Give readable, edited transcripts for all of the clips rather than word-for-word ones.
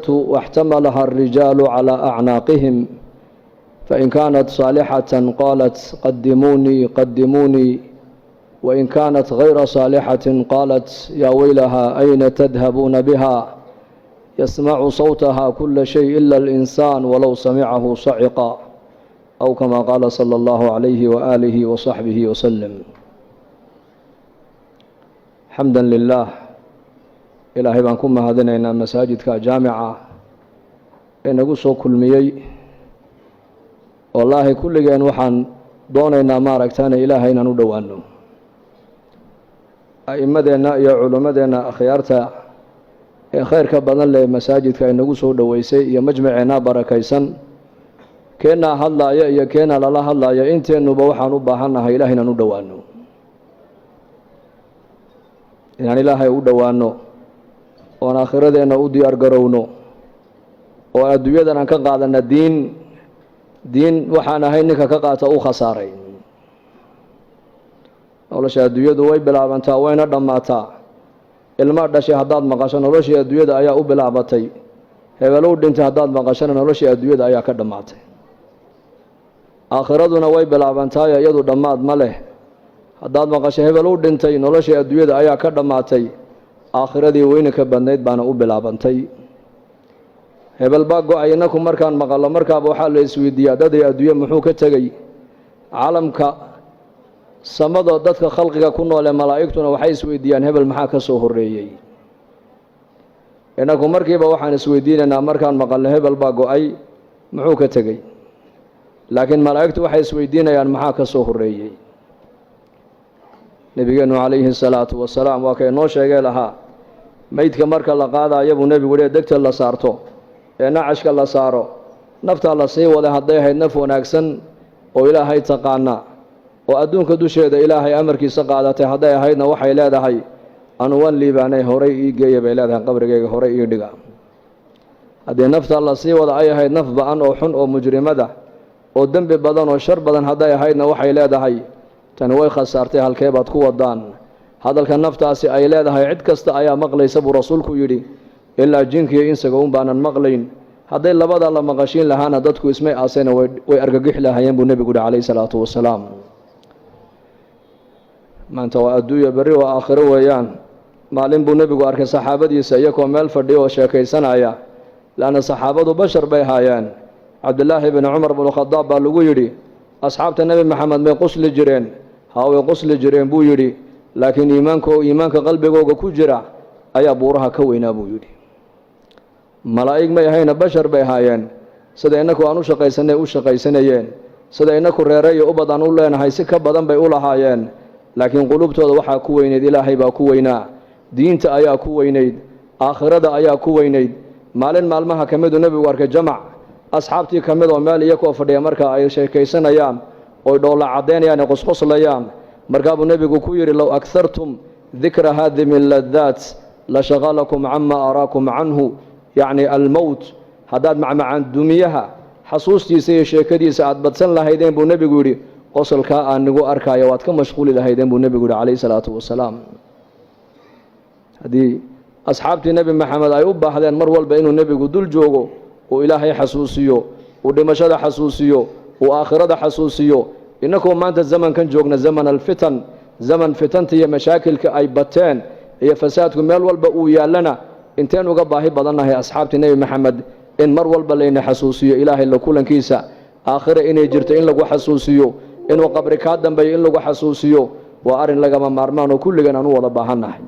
واحتملها الرجال على أعناقهم، فإن كانت صالحة قالت قدموني قدموني، وإن كانت غير صالحة قالت يا ويلها أين تذهبون بها، يسمع صوتها كل شيء إلا الإنسان ولو سمعه صعقا، أو كما قال صلى الله عليه وآله وصحبه وسلم. حمدا لله، ilaahay baan ku mahadinaynaa masaajidka jaamica ee nagu soo kulmiyey. wallaahi kulligeen waxaan doonaynaa maaragtaana ilaahay inaan u dhowaano. a'immadeenna iyo culimmadeenna akhyaarta ee khayrka badan leh masaajidka ay nagu soo dhoweysay iyo majmaceenna barakaysan, keenna hadlaaya iyo keenna lala hadlaaya, inteennuba waxaan u baahannahay ilaahay inaan u dhowaano, inaan ilaahay u dhowaano, oon aakhiradeenna u diyaar garowno, oo adduunyadan aan ka qaadana diin waxaan ahay ninka ka qaata u khasaaray. nolosha adduunyadu way bilaabantaa wayna dhammaataa. ilma dhashay haddaad maqasho noloshii adduunyada ayaa u bilaabatay. hebelow dhintay haddaad maqashona noloshii adduunyada ayaa ka dhammaatay. aakhiraduna way bilaabantaayo iyadu dhammaad ma leh. haddaad maqasho hebelow dhintay noloshii adduunyada ayaa ka dhammaatay, aakhiradii weynanka badnayd baana u bilaabantay. hebel baa go-ay. inaku markaan maqallo markaaba waxaa la isweydiiyaa daday adduunye muxuu ka tegey. caalamka samadoo dadka khalqiga ku noole malaa'igtuna waxay isweydiiyaan hebel maxaa ka soo horreeyey. inaku markiiba waxaan isweydiinaynaa markaan maqalno hebel baa go-ay muxuu ka tegey, laakiin malaa'igtu waxay isweydiinayaan maxaa ka soo horreeyey. nebigeennu calayhi salaatu wasalaam waa kay noo sheegee lahaa, meydka marka la qaadaayo buu nebigu yidhi degta la saarto ee nacashka la saaro, naftaa la sii waday hadday ahayd naf wanaagsan oo ilaahay taqaana oo adduunka dusheeda ilaahay amarkiisa qaadatay hadday ahaydna waxay leedahay anu wan liibaanay horay ii geeya bay leedahay, qabrigayga horay ii dhiga. haddii naftaa la sii wada ay ahayd naf ba-an oo xun oo mujrimada oo dembi badan oo shar badan hadday ahaydna waxay leedahay tani way khasaartay, halkee baad ku wadaan. hadalka naftaasi ay leedahay cid kasta ayaa maqlaysa buu rasuulku yidhi, ilaa jinkiiyo insaga un baanan maqlayn. hadday labadaa la maqashiin lahaana dadku ismay aasayna way argagixi lahaayeen buu nebigu yihi calayhi salaatu wasalaam. maanta waa adduunya, berri waa aakhiro weeyaan. maalin buu nebigu arkay saxaabadiisa iyagoo meel fadhiya oo sheekaysanaya, laanna saxaabadu bashar bay ahaayeen. cabdillaahi bni cumar bnu khadaab baa lagu yidhi, asxaabta nebi maxamed may qusli jireen? haa way qusli jireen buu yidhi, laakiin iimaanka qalbigooga ku jira ayaa buuraha ka weynaa buu yidhi. malaa'ig may ahayna bashar bay ahaayeen. sida innaku aan u shaqaysanay u shaqaysanayeen, sida innaku reere iyo ubad aan u leenahay si ka badan bay u lahaayeen, laakiin qulubtooda waxaa ku weynayd ilaahay baa ku weynaa, diinta ayaa ku weynayd, aakhirada ayaa ku weynayd. maalin maalmaha ka miduu nebigu arkay jamac asxaabtii ka mid oo meel iyakoo fadhiya markaa ay sheekaysanayaan oy dhoolla caddaynayaan ee qosqoslayaan. markaa buu nebigu ku yidhi, low aghartum dikra haadimi ladaat la shaqalakum cama araakum canhu, yacni almowt. haddaad macmacaan dumiyaha xasuustiisa iyo sheekadiisa aad badsan lahaydeen buu nebigu yidhi, qosolkaa aan nigu arkaayo waad ka mashquuli lahaydeen buu nebigu yidhi calayhi salaatu wasalaam. haddii asxaabtii nebi maxamed ay u baahdeen mar walba inuu nebigu dul joogo, uu ilaahay xasuusiyo, uu dhimashada xasuusiyo, uu aakhirada xasuusiyo. innakoo maanta zamankan joogna zaman alfitan, zaman fitanta iyo mashaakilka ay bateen iyo fasaadku meel walba uu yaallana, inteen uga baahi badannahay asxaabtii nebi maxamed in mar walba layna xasuusiyo ilaahay la kulankiisa, aakhira inay jirto in lagu xasuusiyo, inuu qabri kaa dambeeyo in lagu xasuusiyo. waa arrin lagama maarmaan oo kulligan aan u wada baahannahay.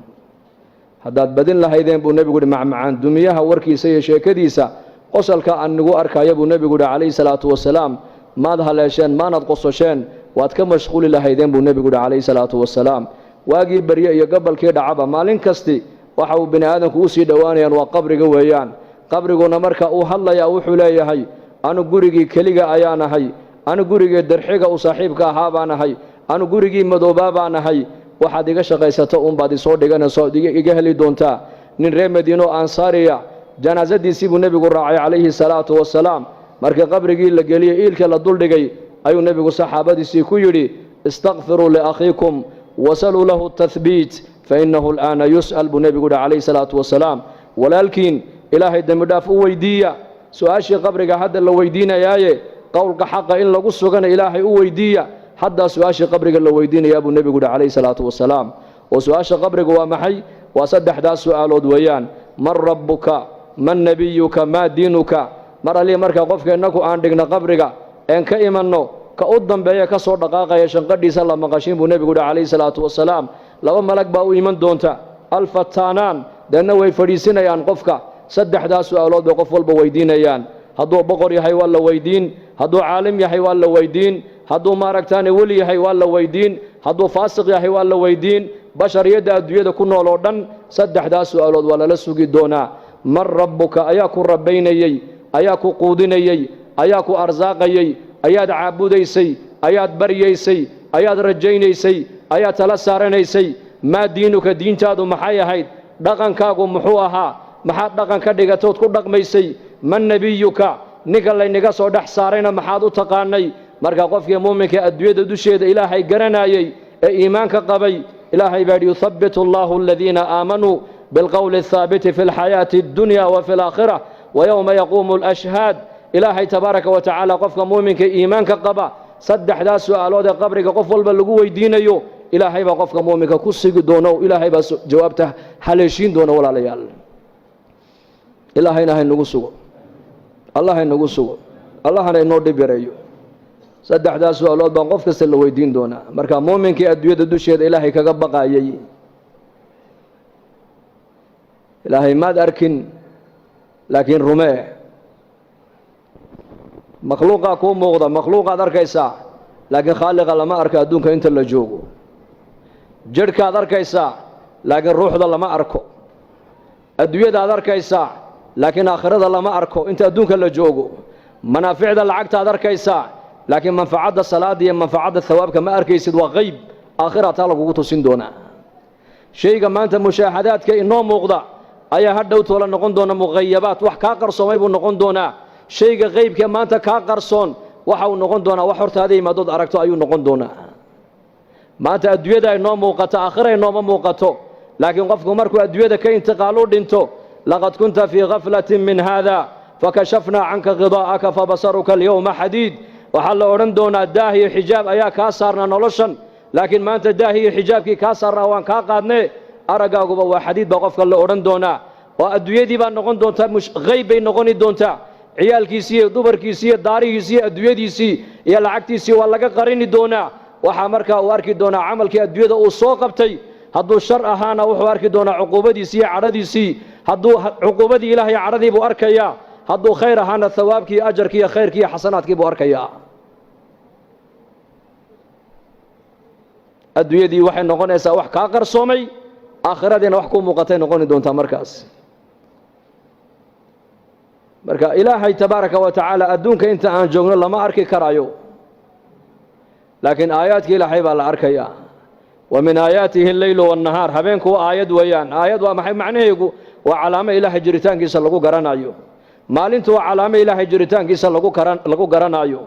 haddaad badin lahaydeen buu nebigu yihi macmacaan dumiyaha warkiisa iyo sheekadiisa, qosalka aan nigu arkaya buu nebigu yihi calayhi salaatu wasalaam, maad haleesheen maanad qososheen, waad ka mashquuli lahaydeen buu nebigu yihi calayhi salaatu wasalaam. waagii barye iyo gabalkii dhacaba maalin kasti waxa uu bini aadamku u sii dhowaanayaan waa qabriga weeyaan. qabriguna marka uu hadlayaa wuxuu leeyahay, anu gurigii keliga ayaan ahay, anu gurigii darxiga u saaxiibka ahaa baan ahay, anu gurigii madoobaa baan ahay. waxaad iga shaqaysato unbaad isoo dhiganayso iga heli doontaa. nin reer madiino ansaariya janaasadiisii buu nebigu raacay calayhi salaatu wasalaam. markii qabrigii la geliyey iilka la duldhigay ayuu nebigu saxaabadiisii ku yidhi, istakfiruu liakhiikum wasaluu lahu tahbiit fainahu al'aana yus'al buu nebigu yihi calayhi salaatu wasalaam. walaalkiin ilaahay dembi dhaaf u weydiiya su-aashii qabriga hadda la weydiinayaaye qowlka xaqa in lagu sugana ilaahay u weydiiya haddaa su-aashii qabriga la weydiinayaa buu nebigu yihi calayhi salaatu wasalaam oo su-aasha qabriga waa maxay waa saddexdaas su'aalood weeyaan man rabbuka man nebiyuka maa diinuka mar allii markaa qofka innaku aan dhigno qabriga een ka imanno ka u dambeeya ka soo dhaqaaqaya shanqadhiisa la maqashiin buu nebigu yihi calayhi salaatu wasalaam laba malag baa u iman doonta alfataanaan deedna way fadhiisinayaan qofka saddexdaas su'aalood bay qof walba weydiinayaan hadduu boqor yahay waa la weydiin hadduu caalim yahay waa la weydiin hadduu maaragtaane weli yahay waa la weydiin hadduu faasiq yahay waa la weydiin bashariyadda adduunyada ku nool oo dhan saddexdaas su'aalood waa lala sugi doonaa man rabbuka ayaa ku rabbaynayey ayaa ku quudinayey ayaa ku arsaaqayey ayaad caabudaysay ayaad baryaysay ayaad rajaynaysay ayaad tala saaranaysay maa diinuka diintaadu maxay ahayd dhaqankaagu muxuu ahaa maxaad dhaqan ka dhigatood ku dhaqmaysay man nebiyuka ninka laynaga soo dhex saarayna maxaad u taqaanay marka qofkii muuminka adduunyada dusheeda ilaahay garanayay ee iimaanka qabay ilaahay baa yidhi yuthabbitu allahu aladiina aamanuu bilqowli athaabiti fi lxayaati addunya wa fi alaakhira wayowma yaquumu alashhaad ilaahay tabaaraka wa tacaala qofka muuminka iimaanka qaba saddexdaas su'aalood ee qabriga qof walba lagu weydiinayo ilaahay baa qofka muuminka ku sigi doona oo ilaahay baa jawaabta haleeshiin doona walaalayaal ilaahayna haynagu sugo allah haynagu sugo allahna inoo dhib yareeyo saddexdaas su'aalood baan qof kasta la weydiin doonaa marka muuminkii adduunyada dusheeda ilaahay kaga baqaayay ilaahay maad arkin laakiin rumee makhluuqaa kuu muuqda makhluuqaad arkaysaa laakiin khaaliqa lama arko adduunka inta la joogo jidhkaad arkaysaa laakiin ruuxda lama arko adduunyadaad arkaysaa laakiin aakhirada lama arko inta adduunka la joogo manaaficda lacagtaad arkaysaa laakiin manfacadda salaada iyo manfacadda thawaabka ma arkaysid waa qayb aakhira taa lagugu tusin doonaa shayga maanta mushaahadaadka inoo muuqda ayaa hadhow toola noqon doona muqayabaat wax kaa qarsoomay buu noqon doonaa shayga qaybka maanta kaa qarsoon waxa uu noqon doonaa wax hortaada imaadood aragto ayuu noqon doonaa maanta adduunyada inoo muuqato aakhira inooma muuqato laakiin qofku markuu adduunyada ka intiqaalu dhinto laqad kunta fii gaflatin min haada fakashafnaa canka khidaa'aka fabasaruka alyawma xadiid waxaa la odhan doonaa daah iyo xijaab ayaa kaa saarnaa noloshan laakiin maanta daah iyo xijaabkii kaa saarnaa waan kaa qaadnee araggaaguba waa xadiid baa qofka la odhan doonaa oo adduunyadii baa noqon doontaa qayb bay noqoni doontaa ciyaalkiisii iyo dumarkiisii iyo daarihiisii iyo adduunyadiisii iyo lacagtiisii waa laga qarini doonaa waxaa markaa uu arki doonaa camalkii adduunyada uu soo qabtay hadduu shar ahaana wuxuu arki doonaa cuquubadiisii iyo cadhadiisii hadduu cuquubadii ilaah iyo cadhadii buu arkayaa hadduu khayr ahaana thawaabkii iyo ajarkii iyo khayrkii iyo xasanaadkii buu arkayaa adduunyadii waxay noqonaysaa wax kaa qarsoomay aakhiradiina wax ku muuqatay noqoni doontaa markaas marka ilaahay tabaaraka wa tacaala adduunka inta aan joogno lama arki karayo laakiin aayaadka ilaahay baa la arkayaa wa min aayaatihi alleylu waannahaar habeenku waa aayad weeyaan aayad waa maxay macnaheegu waa calaamo ilaahay jiritaankiisa lagu garanayo maalintu waa calaamo ilaahay jiritaankiisa lagu garanayo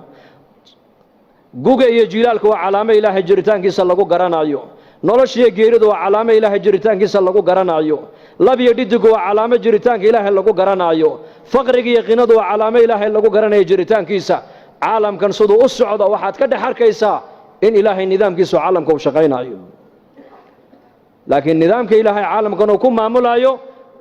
guga iyo jilaalku waa calaamo ilaahay jiritaankiisa lagu garanayo noloshiyo geeridu waa calaamo ilaahay jiritaankiisa lagu garanayo lab iyo dhidigu waa calaamo jiritaanka ilaahay lagu garanayo faqriga iyo qinadu waa calaamo ilaahay lagu garanayo jiritaankiisa caalamkan siduu u socdo waxaad ka dhex arkaysaa in ilaahay nidaamkiisu caalamka uu shaqaynayo laakiin nidaamka ilaahay caalamkan uu ku maamulayo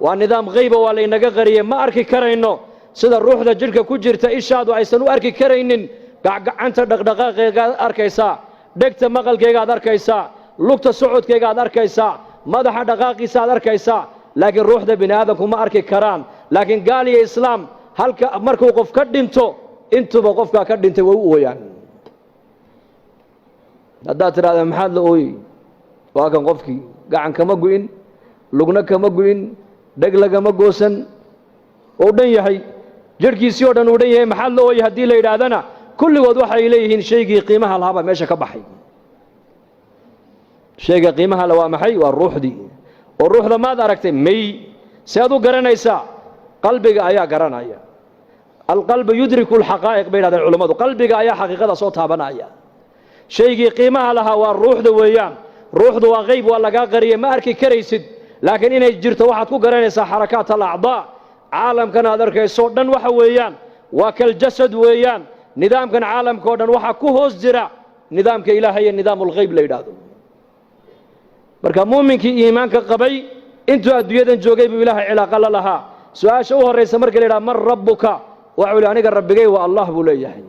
waa nidaam qayba waa laynaga qariyey ma arki karayno sida ruuxda jidhka ku jirta ishaadu aysan u arki karaynin gacanta dhaqdhaqaaqeegaad arkaysaa dhegta maqalkeegaad arkaysaa lugta socodkeegaad arkaysaa madaxa dhaqaaqiisa aad arkaysaa laakiin ruuxda bini aadamku ma arki karaan laakiin gaal iyo islaam halka markuu qof ka dhinto intuba qofkaa ka dhintay way u ooyaan haddaad tidhahda maxaad la ooyey waa kan qofkii gacan kama gu'in lugna kama gu'in dheg lagama goosan uu dhan yahay jidhkiisii oo dhan uu dhan yahay maxaad la ooyey haddii la yidhaahdana kulligood waxay leeyihiin shaygii qiimaha lahaabaa meesha ka baxay shayga qiimaha le waa maxay waa ruuxdii oo ruuxda maad aragtay may sead u garanaysaa qalbiga ayaa garanaya alqalbu yudriku alxaqaa'iq bay yidhahdeen culammadu qalbiga ayaa xaqiiqada soo taabanaya shaygii qiimaha lahaa waa ruuxda weeyaan ruuxdu waa qayb waa lagaa qariyey ma arki karaysid laakiin inay jirto waxaad ku garanaysaa xarakaat alacdaa caalamkan aad arkayso dhan waxa weeyaan waa kal jasad weeyaan nidaamkan caalamka oo dhan waxa ku hoos jira nidaamka ilaahay iyo nidaamul ghayb la yiraahdo marka muuminkii iimaanka qabay intuu adduunyadan joogay buu ilaahay cilaaqo la lahaa su'aasha u horeysa marka la yiraahdo man rabbuka waxa aniga rabbigay waa allah buu leeyahay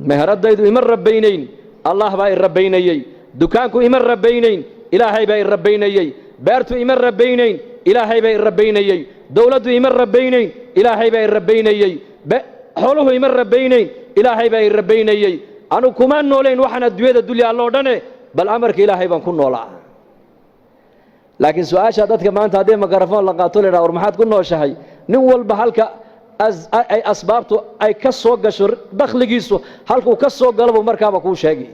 meheradaydu ima rabbaynayn allah baa i rabbaynayay dukaanku ima rabbaynayn ilaahay baa i rabbaynayay beertu ima rabbaynayn ilaahay baa i rabbaynayay dawladdu ima rabbaynayn ilaahay baa i rabbaynayay xooluhu ima rabbaynayn ilaahay baa i rabbaynayay anu kuma noolayn waxaan adduunyada dulya alloo dhane bal amarka ilaahay baan ku noolaa laakiin su'aasha dadka maanta haddii mikrafoon la qaato leeyahay war maxaad ku nooshahay nin walba halka ay asbaabtu ay ka soo gasho dakhligiisu halkuu ka soo galabo markaaba kuu sheegi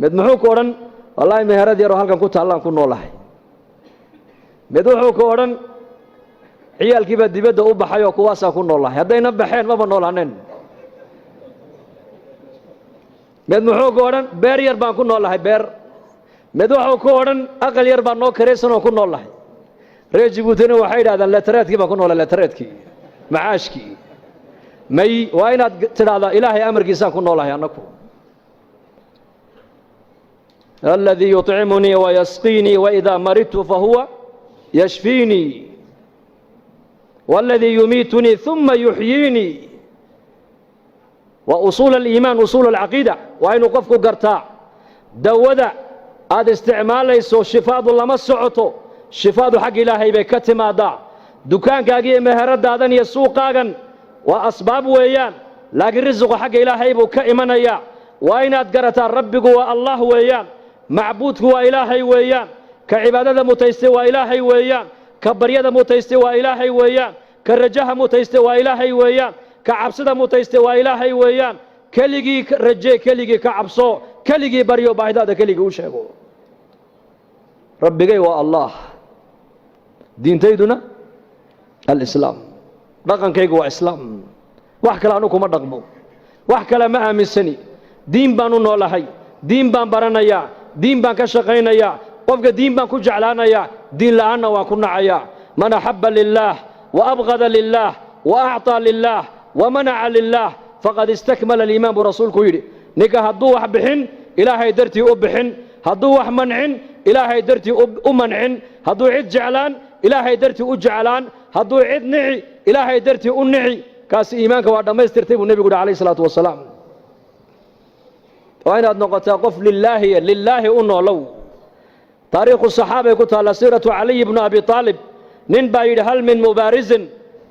mid muxuu ku odhan wallaahi meherad yaroo halkan ku taallaan ku noolahay mid wuxuu ku odhan ciyaalkiibaa dibadda u baxay oo kuwaasaan ku noolahay haddayna baxeen maba noolaaneen mid muxuu ku odhan beer yar baan ku noolahay beer mid wuxuu ku odhan aqal yar baan noo karaysan oo ku noolahay reer Djibouti waxay yidhaahdaan letreedkii baan ku noolaa letreedkii macaashkii may waa inaad tidhaahdaa ilaahay amarkiisaan ku noolahay annaku alladii yuطcimunii wayasqiinii waidaa maridtu fahuwa yashfiinii والذي يميتني ثم يحييني وأصول الإيمان أصول العقيدة وإنه قفك قرطاع دودا هذا استعمال ليسو شفاء الله ما السعطو شفاء حق إلهي بكتما ضاع دكان كاقية مهرد هذا يسوق قاقا وأسباب ويان لكن رزق حق إلهي بكائمنا يا وإن أدقرتا ربك والله ويان معبودك وإلهي ويان كعبادة متيستوى إلهي ويان كبريادة متيستوى إلهي ويان كرجاها متيستوى إلهي ويان كعبسدة متيستوى إلهي ويان كليجي رجي كليجي كعبسو كليجي بريو باهداد كليجي وشيغو ربي جاي الله دين تيدنا الإسلام رقم كيجو إسلام وحكى لعنكم الرقمو وحكى لما أمسني دين بانو نولهي دين بان برنا يا دين بان كشقينا يا قفك دين بان كجعلانا يا دين لعنا وكنا عيا من أحب لله وأبغض لله وأعطى لله ومنع لله فقد استكمل الإيمان برسول كويري نيكا هدوح بحن إلهي درتي أبحن هدوح منعن إلهي درتي أمنعن هدو عد جعلان إلهي درتي أجعلان هدو عد نعي إلهي درتي أنعي كاس إيمانك وعدما ما يسترتيب النبي قول عليه الصلاة والسلام وأين أدنقتا قف لله أنه لو تاريخ الصحابة يقول على سيرة علي بن أبي طالب ننبا هل من مبارز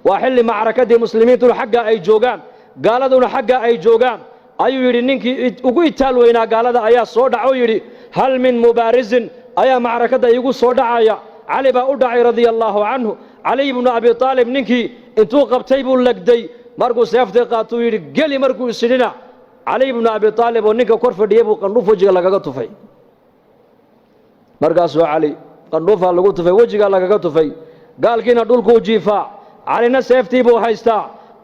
وحل معركة مسلمين تلو حقا أي جوغان قال دون حقا أي جوغان أيو يري ننكي أقوي تالوينا قال دا أيا صودع يري هل من مبارز أيا معركة يقول صودع أيا علي بأدعي رضي الله عنه علي بن أبي طالب ننكي انتو قبتيبو لك دي مرقو سيفتي قاتو يري قلي مرقو سننا علي بن أبي طالب وننكي كورف ديبو قنوف وجه لك طفي مرقاسو علي قنوفها لغو طفي وجه لك طفي قال كينا دولكو جيفا علينا سيفتي بو هايستا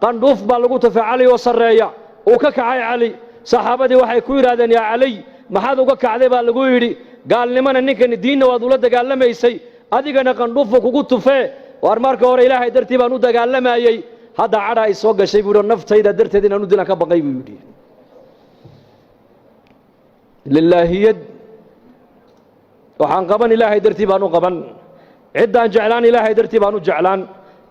قندوف بالغو تفعلي وصريا وككعي علي صحابتي waxay ku yiraahdeen ya Ali maxaad uga kacday baa lagu yiri gaal nimana ninkan diinna waad ula dagaalameysay adigana qandhuuf kugu tufee war marka hore ilaahay dartii baan u dagaalamayay hadda cara ay soo gashay buu naftayda darteed inaan u dilan ka baqay buu yiri lillaahiyad waxaan qaban ilaahay dartii baan u qaban ciddaan jeclaan ilaahay dartii baan u jeclaan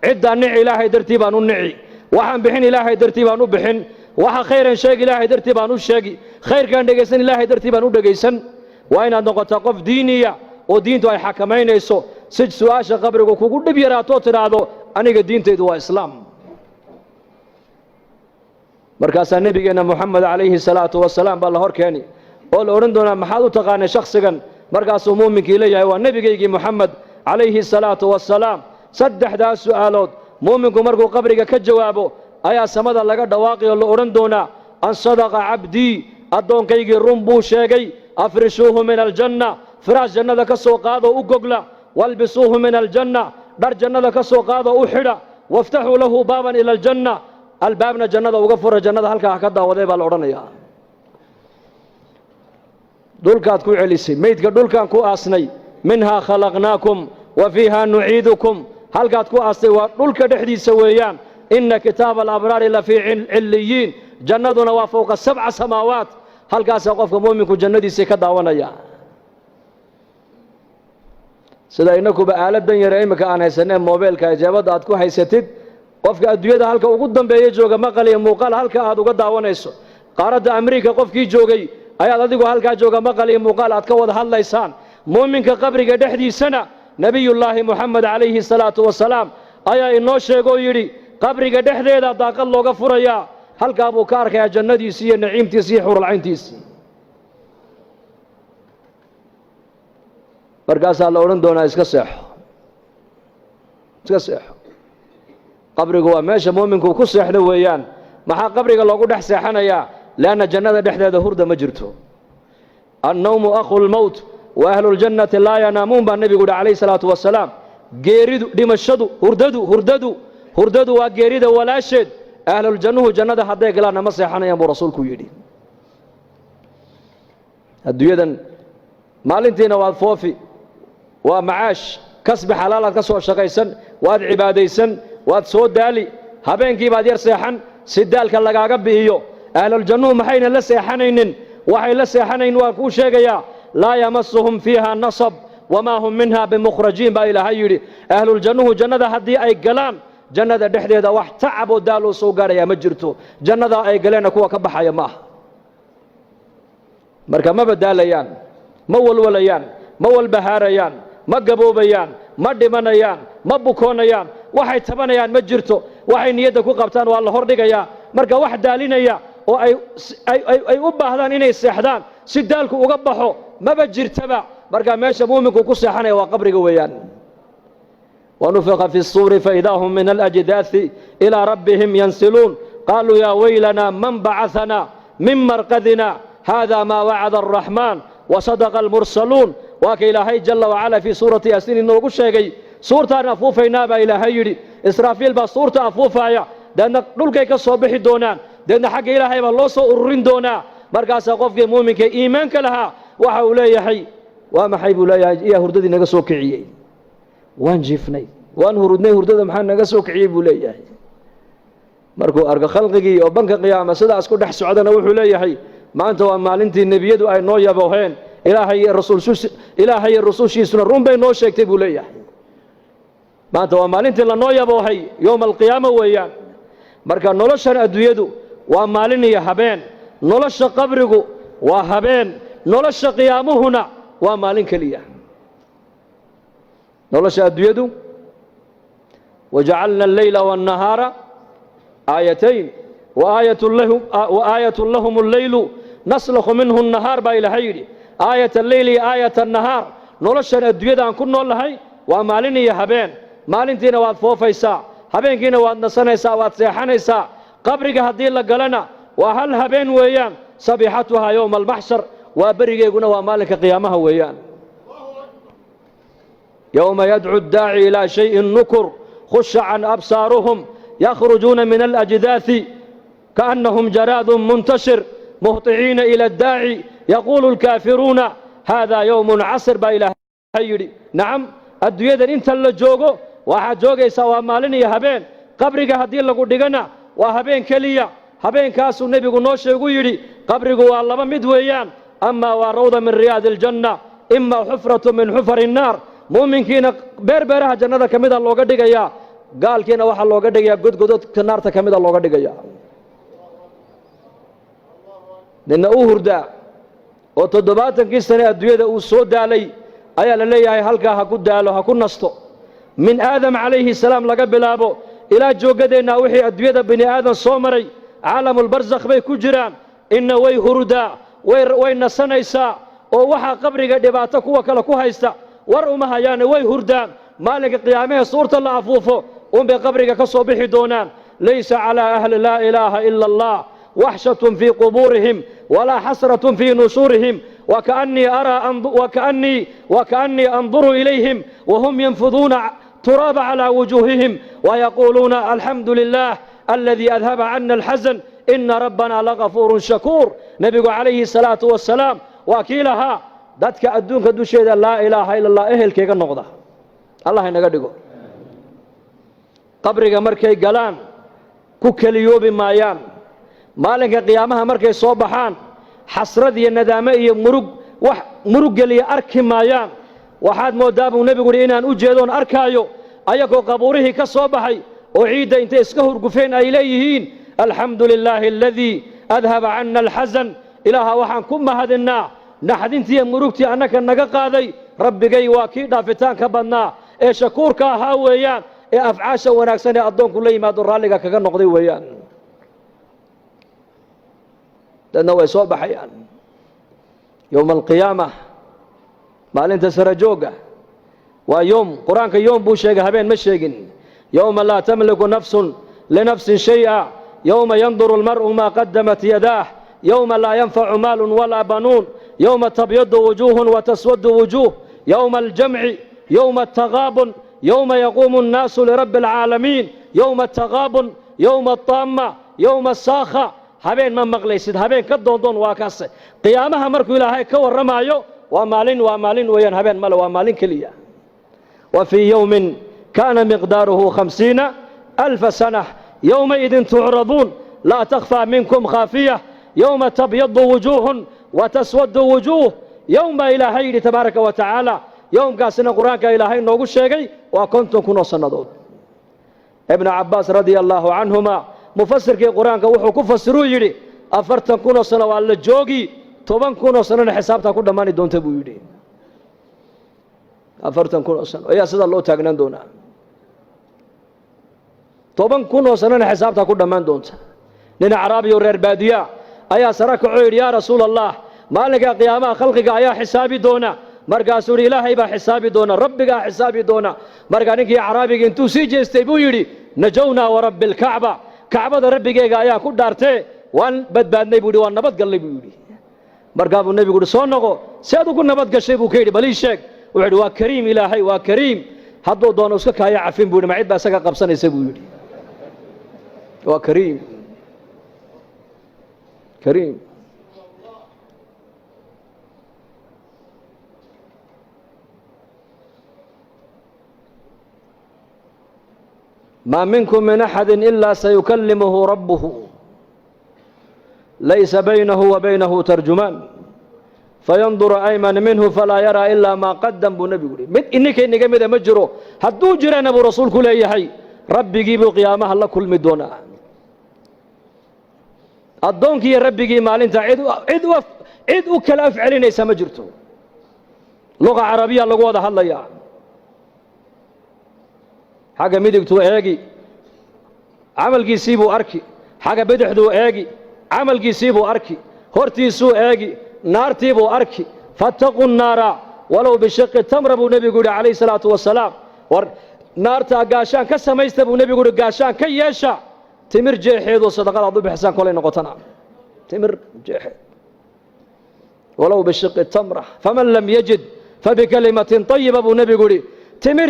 ciddaan nici ilaahay dartii baan u nici waxaan bixin ilaahay dartii baan u bixin waxa khayran sheeg ilaahay dartii baan u sheegi khayrkan dhageysan ilaahay dartii baan u dhageysan waa inaad noqotaa qof diiniya oo diintu ay xakameynayso si su'aasha qabriga kugu dhib yaraato tiraahdo aniga diintaydu waa islaam markaasaa nabigeena Muhammad alayhi salaatu wasalaam baa la hor keeni oo la oran doonaa maxaad u taqaanay shakhsigan markaasuu muuminkii leeyahay waa nabigeygii Muhammad alayhi salaatu wasalaam saddexdaa su'aalood muuminku markuu qabriga ka jawaabo ayaa samada laga dhawaaqay oo la oran doonaa an sadaqa abdi addoonkaygii run buu sheegay afrishuuhu min aljanna firaash jannada ka soo qaado u gogla walbisuuhu min aljanna dhar jannada ka soo qaado u xidha waftaxuu lahu baaban ila aljanna albaabna jannada uga fura jannada halkaa ka daawaday baa la odhanayaa dhulkaad ku celisay meydka dhulkaan ku aasnay minhaa khalaqnaakum wa fiihaa nuciidukum halkaad ku aastay waa dhulka dhexdiisa weeyaan inna kitaaba alabraari la fii cilliyiin jannaduna waa fowqa 7 samaawaat halkaasaa qofka mu'minku jannadiisii ka daawanaya sida inakuba aaladan yar imika aan haysaneen moobilka ijaabada aad ku haysatid qofka adduunyada halka ugu dambeeya jooga maqal iyo muuqaal halka aad uga daawanayso qaaradda Ameerika qofkii joogay ayaad adigu halka jooga maqal iyo muuqaal aad ka wada hadlaysaan muuminka qabriga dhexdiisana nabiyullaahi Muhammad alayhi salaatu wasalaam ayaa inoo sheegay yiri qabriga dhexdeeda daaqad looga furaya halka buu ka arkayaa jannadiisa iyo naciimtiisa iyo xurul cayntiisa markaasaa la oran doonaa iska seexo qabrigu waa meesha muuminku ku seexdo weeyaan maxaa qabriga loogu dhex seexanayaa laana jannada dhexdeeda hurda ma jirto annawmu akhul mawt wa ahlul jannati laa yanaamuun baa nabigu alayhi salaatu wasalaam geeridu dhimashadu hurdadu waa geerida walaasheed ahlul jannuhu jannada hadday galaan ma seexanayaan buu rasuulku yidhi adduunyadan maalintiina waad foofi waa macaash kasbi xalaalaad ka soo shaqaysan waad cibaadaysan waad soo daali habeenkii baad yar seexan si daalka lagaaga bi'iyo ahlul jannuhu maxayna la seexanaynin waxay la seexanayn waan kuu sheegayaa laa yamassuhum fiiha nasab wamaa hum minha bimukhrajiin baa ilaahay yidhi ahlul jannuhu jannada haddii ay galaan jannada dhexdeeda wax tacab oo daal oo soo gaaraya ma jirto jannada ay galeen kuwa ka baxaya ma aha marka ma badaalayaan ma walwalayaan ma walbahaarayaan ma gaboobayaan ma dhimanayaan ma bukoonayaan waxay tabanayaan ma jirto waxay niyada ku qabtaan waa la hor dhigayaa marka wax daalinaya oo ay u baahdaan inay seexdaan si daalku uga baxo maba jirtaba marka meesha muuminku ku seexanaya waa qabriga weeyaan ونفخ في الصور فإذا هم من الأجداث إلى ربهم ينسلون قالوا يا ويلنا من بعثنا من مرقدنا هذا ما وعد الرحمن وصدق المرسلون وكي إلهي جل وعلا في سورة ياسين إنه قشيقي سورة أفوفينا با إلهي يري إسرافيل با سورة أفوفايا لأن نلقى كالصبح دونان لأن حق إلهي بالله سؤرين دونا مرقاسا قفك مؤمنك إيمانك لها وحاولا يحي وما حيب لا يا هرددي نقصو كعيي waan jiifnay waan hurudnay hurdada maxaa naga soo kiciyay buu leeyahay markuu arko khalqigii oo banka qiyaama sidaas ku dhex socdana wuxuu leeyahay maanta waa maalintii nebiyadu ay noo yabooheen ilaahay iyo rasuushiisuna run bay noo sheegtay buu leeyahay maanta waa maalintii la noo yaboohay yowm alqiyaama weeyaan marka noloshan adduunyadu waa maalin iyo habeen nolosha qabrigu waa habeen nolosha qiyaamuhuna waa maalin keliya نولش أدويدو وجعلنا الليل والنهار آيتين وآية لهم الليل نسلخ منه النهار بايل هيري آية الليل آية النهار نولش أدويدا أن كنا الله ومالين يهبين مالين تينا واد فوفيسا هبين كينا واد نسانيسا واد سيحانيسا قبرك هدين لقلنا وهل هبين ويان صبيحتها يوم المحشر وبرق يقولنا ومالك قيامها ويان يوم يدعو الداعي إلى شيء نكر خش عن أبصارهم يخرجون من الأجداث كأنهم جراد منتشر مهطعين إلى الداعي يقول الكافرون هذا يوم عسر بإله هيري نعم الدويدن انت اللي جوغو واحد جوغي سوا مالني هبين قبرك هدين لقو ديغنا وهبين كليا هبين كاسو النبي نوشي يري قبرك والله مدويان أما وروضة من رياض الجنة إما حفرة من حفر النار muuminkiina beerberaha jannada kamida looga dhigaya gaalkiina waxa looga dhigaya godgododka naarta kamida looga dhigaya ninna uu hurda oo 70 sano adduunyada uu soo daalay ayaa la leeyahay halka ha ku daalo ha ku nasto min aadam calayhi salaam laga bilaabo ilaa joogadeena wixii adduunyada bini aadan soo maray caalamul barzakh bay ku jiraan inna way hurda way nasanaysaa oo waxa qabriga dhibaato kuwa kale ku haysta war uma hayaan way hurdaan maalinka qiyaamaha suurta la afuufo bay qabriga ka soo bixi doonaan laysa ala ahli la ilaha illa allah wahshatun fi quburihim wala hasratun fi nusurihim وكأني أنظر إليهم وهم ينفضون تراب على وجوههم ويقولون الحمد لله الذي أذهب عنا الحزن إن ربنا لغفور شكور نبي عليه الصلاة والسلام وكيلها dadka adduunka dusheeda laa ilaaha illa allah ehelkeega noqda allah inaga dhigo qabriga markay galaan ku keliyoobi maayaan maalinka qiyaamaha markay soo baxaan xasrad iyo nadaamo iyo wax murug geliya arki maayaan waxaad moodaa buu nebigu yidhi inaan u jeedoon arkaayo ayagoo qabuurihii ka soo baxay oo ciidda intay iska hurgufeen ay leeyihiin alxamdu lilaahi aladii adhaba cana alxasan ilaaha waxaan ku mahadinnaa naxdintiiyo murugtii annaka naga qaaday rabbigay waa kii dhaafitaanka badnaa ee shakuurka ahaa weeyaan ee afcaasha wanaagsan ee addoonku la yimaado raalliga kaga noqday weeyaan dadna way soo baxayaan yowma alqiyaama maalinta sara joogga waa yoom qur-aanka yoom buu sheegay habeen ma sheegin yowma laa tamliku nafsun linafsin shay'a yowma yanduru almar'u maa qadamat yadaah yowma laa yanfacu maalun walaa banuun yowma tabyadu wujuuhun wataswadu wujuuh yowma aljamci yowma altagaabun yowma yaquumu annaasu lirabbi alcaalamiin yowma altagaabun yowma altaama yowma asaakha habeen ma maqlaysid habeen ka doondoon waa kaase qiyaamaha markuu ilaahay ka warramaayo waa maalin weeyaan habeen male waa maalin keliya wa fii yowmin kaana miqdaaruhu 50,000 sana yowmaidin tucraduun laa takhfaa minkum khaafiyah yowma tabyadu wujuuhun wataswadu wujuuh yowma ilaahay yidhi tabaaraka wa tacaala yowmkaasina qur-aanka ilaahay noogu sheegay waa 50,000 sannadood ibnu cabbaas radia allaahu canhuma mufasirkii qur-aanka wuxuu ku fasiruu yidhi 40,000 sano waa la joogi 10,000 sanona xisaabtaa ku dhammaani doonta buu yidhi 40,000 sano ayaa sidaa loo taagnaan doonaa 10,000 sanona xisaabtaa ku dhammaan doonta nin acraabiyo reer baadiya ayaa sara kacoo yidhi yaa rasuul allah maalinka qiyaamaha khalqiga ayaa xisaabi doona markaasuu yidhi ilaahay baa xisaabi doona rabbigaa xisaabi doona markaa ninkii acraabigii intuu sii jeestay buu yidhi najownaa warabbi alkacba kacbada rabbigeyga ayaa ku dhaartee waan badbaadnay buu yidhi waan nabadgallay buu yidhi markaa buu nebigu yidhi soo noqo si aad ugu nabad gashay buu ka yidhi balii sheeg wuxuu yidhi waa kariim ilaahay waa kariim hadduu doono iska kaaya cafin buu yidhi ma cid baa isaga qabsanaysa buu yidhi waa kariim kariim ما منكم من أحد إلا سيكلمه ربه ليس بينه وبينه ترجمان فينظر أيمن منه فلا يرى إلا ما قدم بنبي إنك مدى مجره هدو جران أبو رسول كل أي ربي جيبوا قيامها الله كل مدونا الدونك يا ربي جي مال انت عد وكل أفعلين ليس مجرته لغة عربية لغة هذا الله يعني حاجة ميدكتو ايجي عمل جيسيبو اركي حاجة بدحدو ايجي عمل جيسيبو اركي هورتيسو ايجي نارتيبو اركي فاتقوا النار ولو بشق التمر ابو نبي يقول عليه الصلاة والسلام نارتا قاشان كسميست ابو نبي يقول قاشان كيشا تمر جيحيد وصدقاء عضو بحسان كولين نقطنا تمر جيحيد ولو بشق التمرة فمن لم يجد فبكلمة طيبة ابو نبي يقول تمر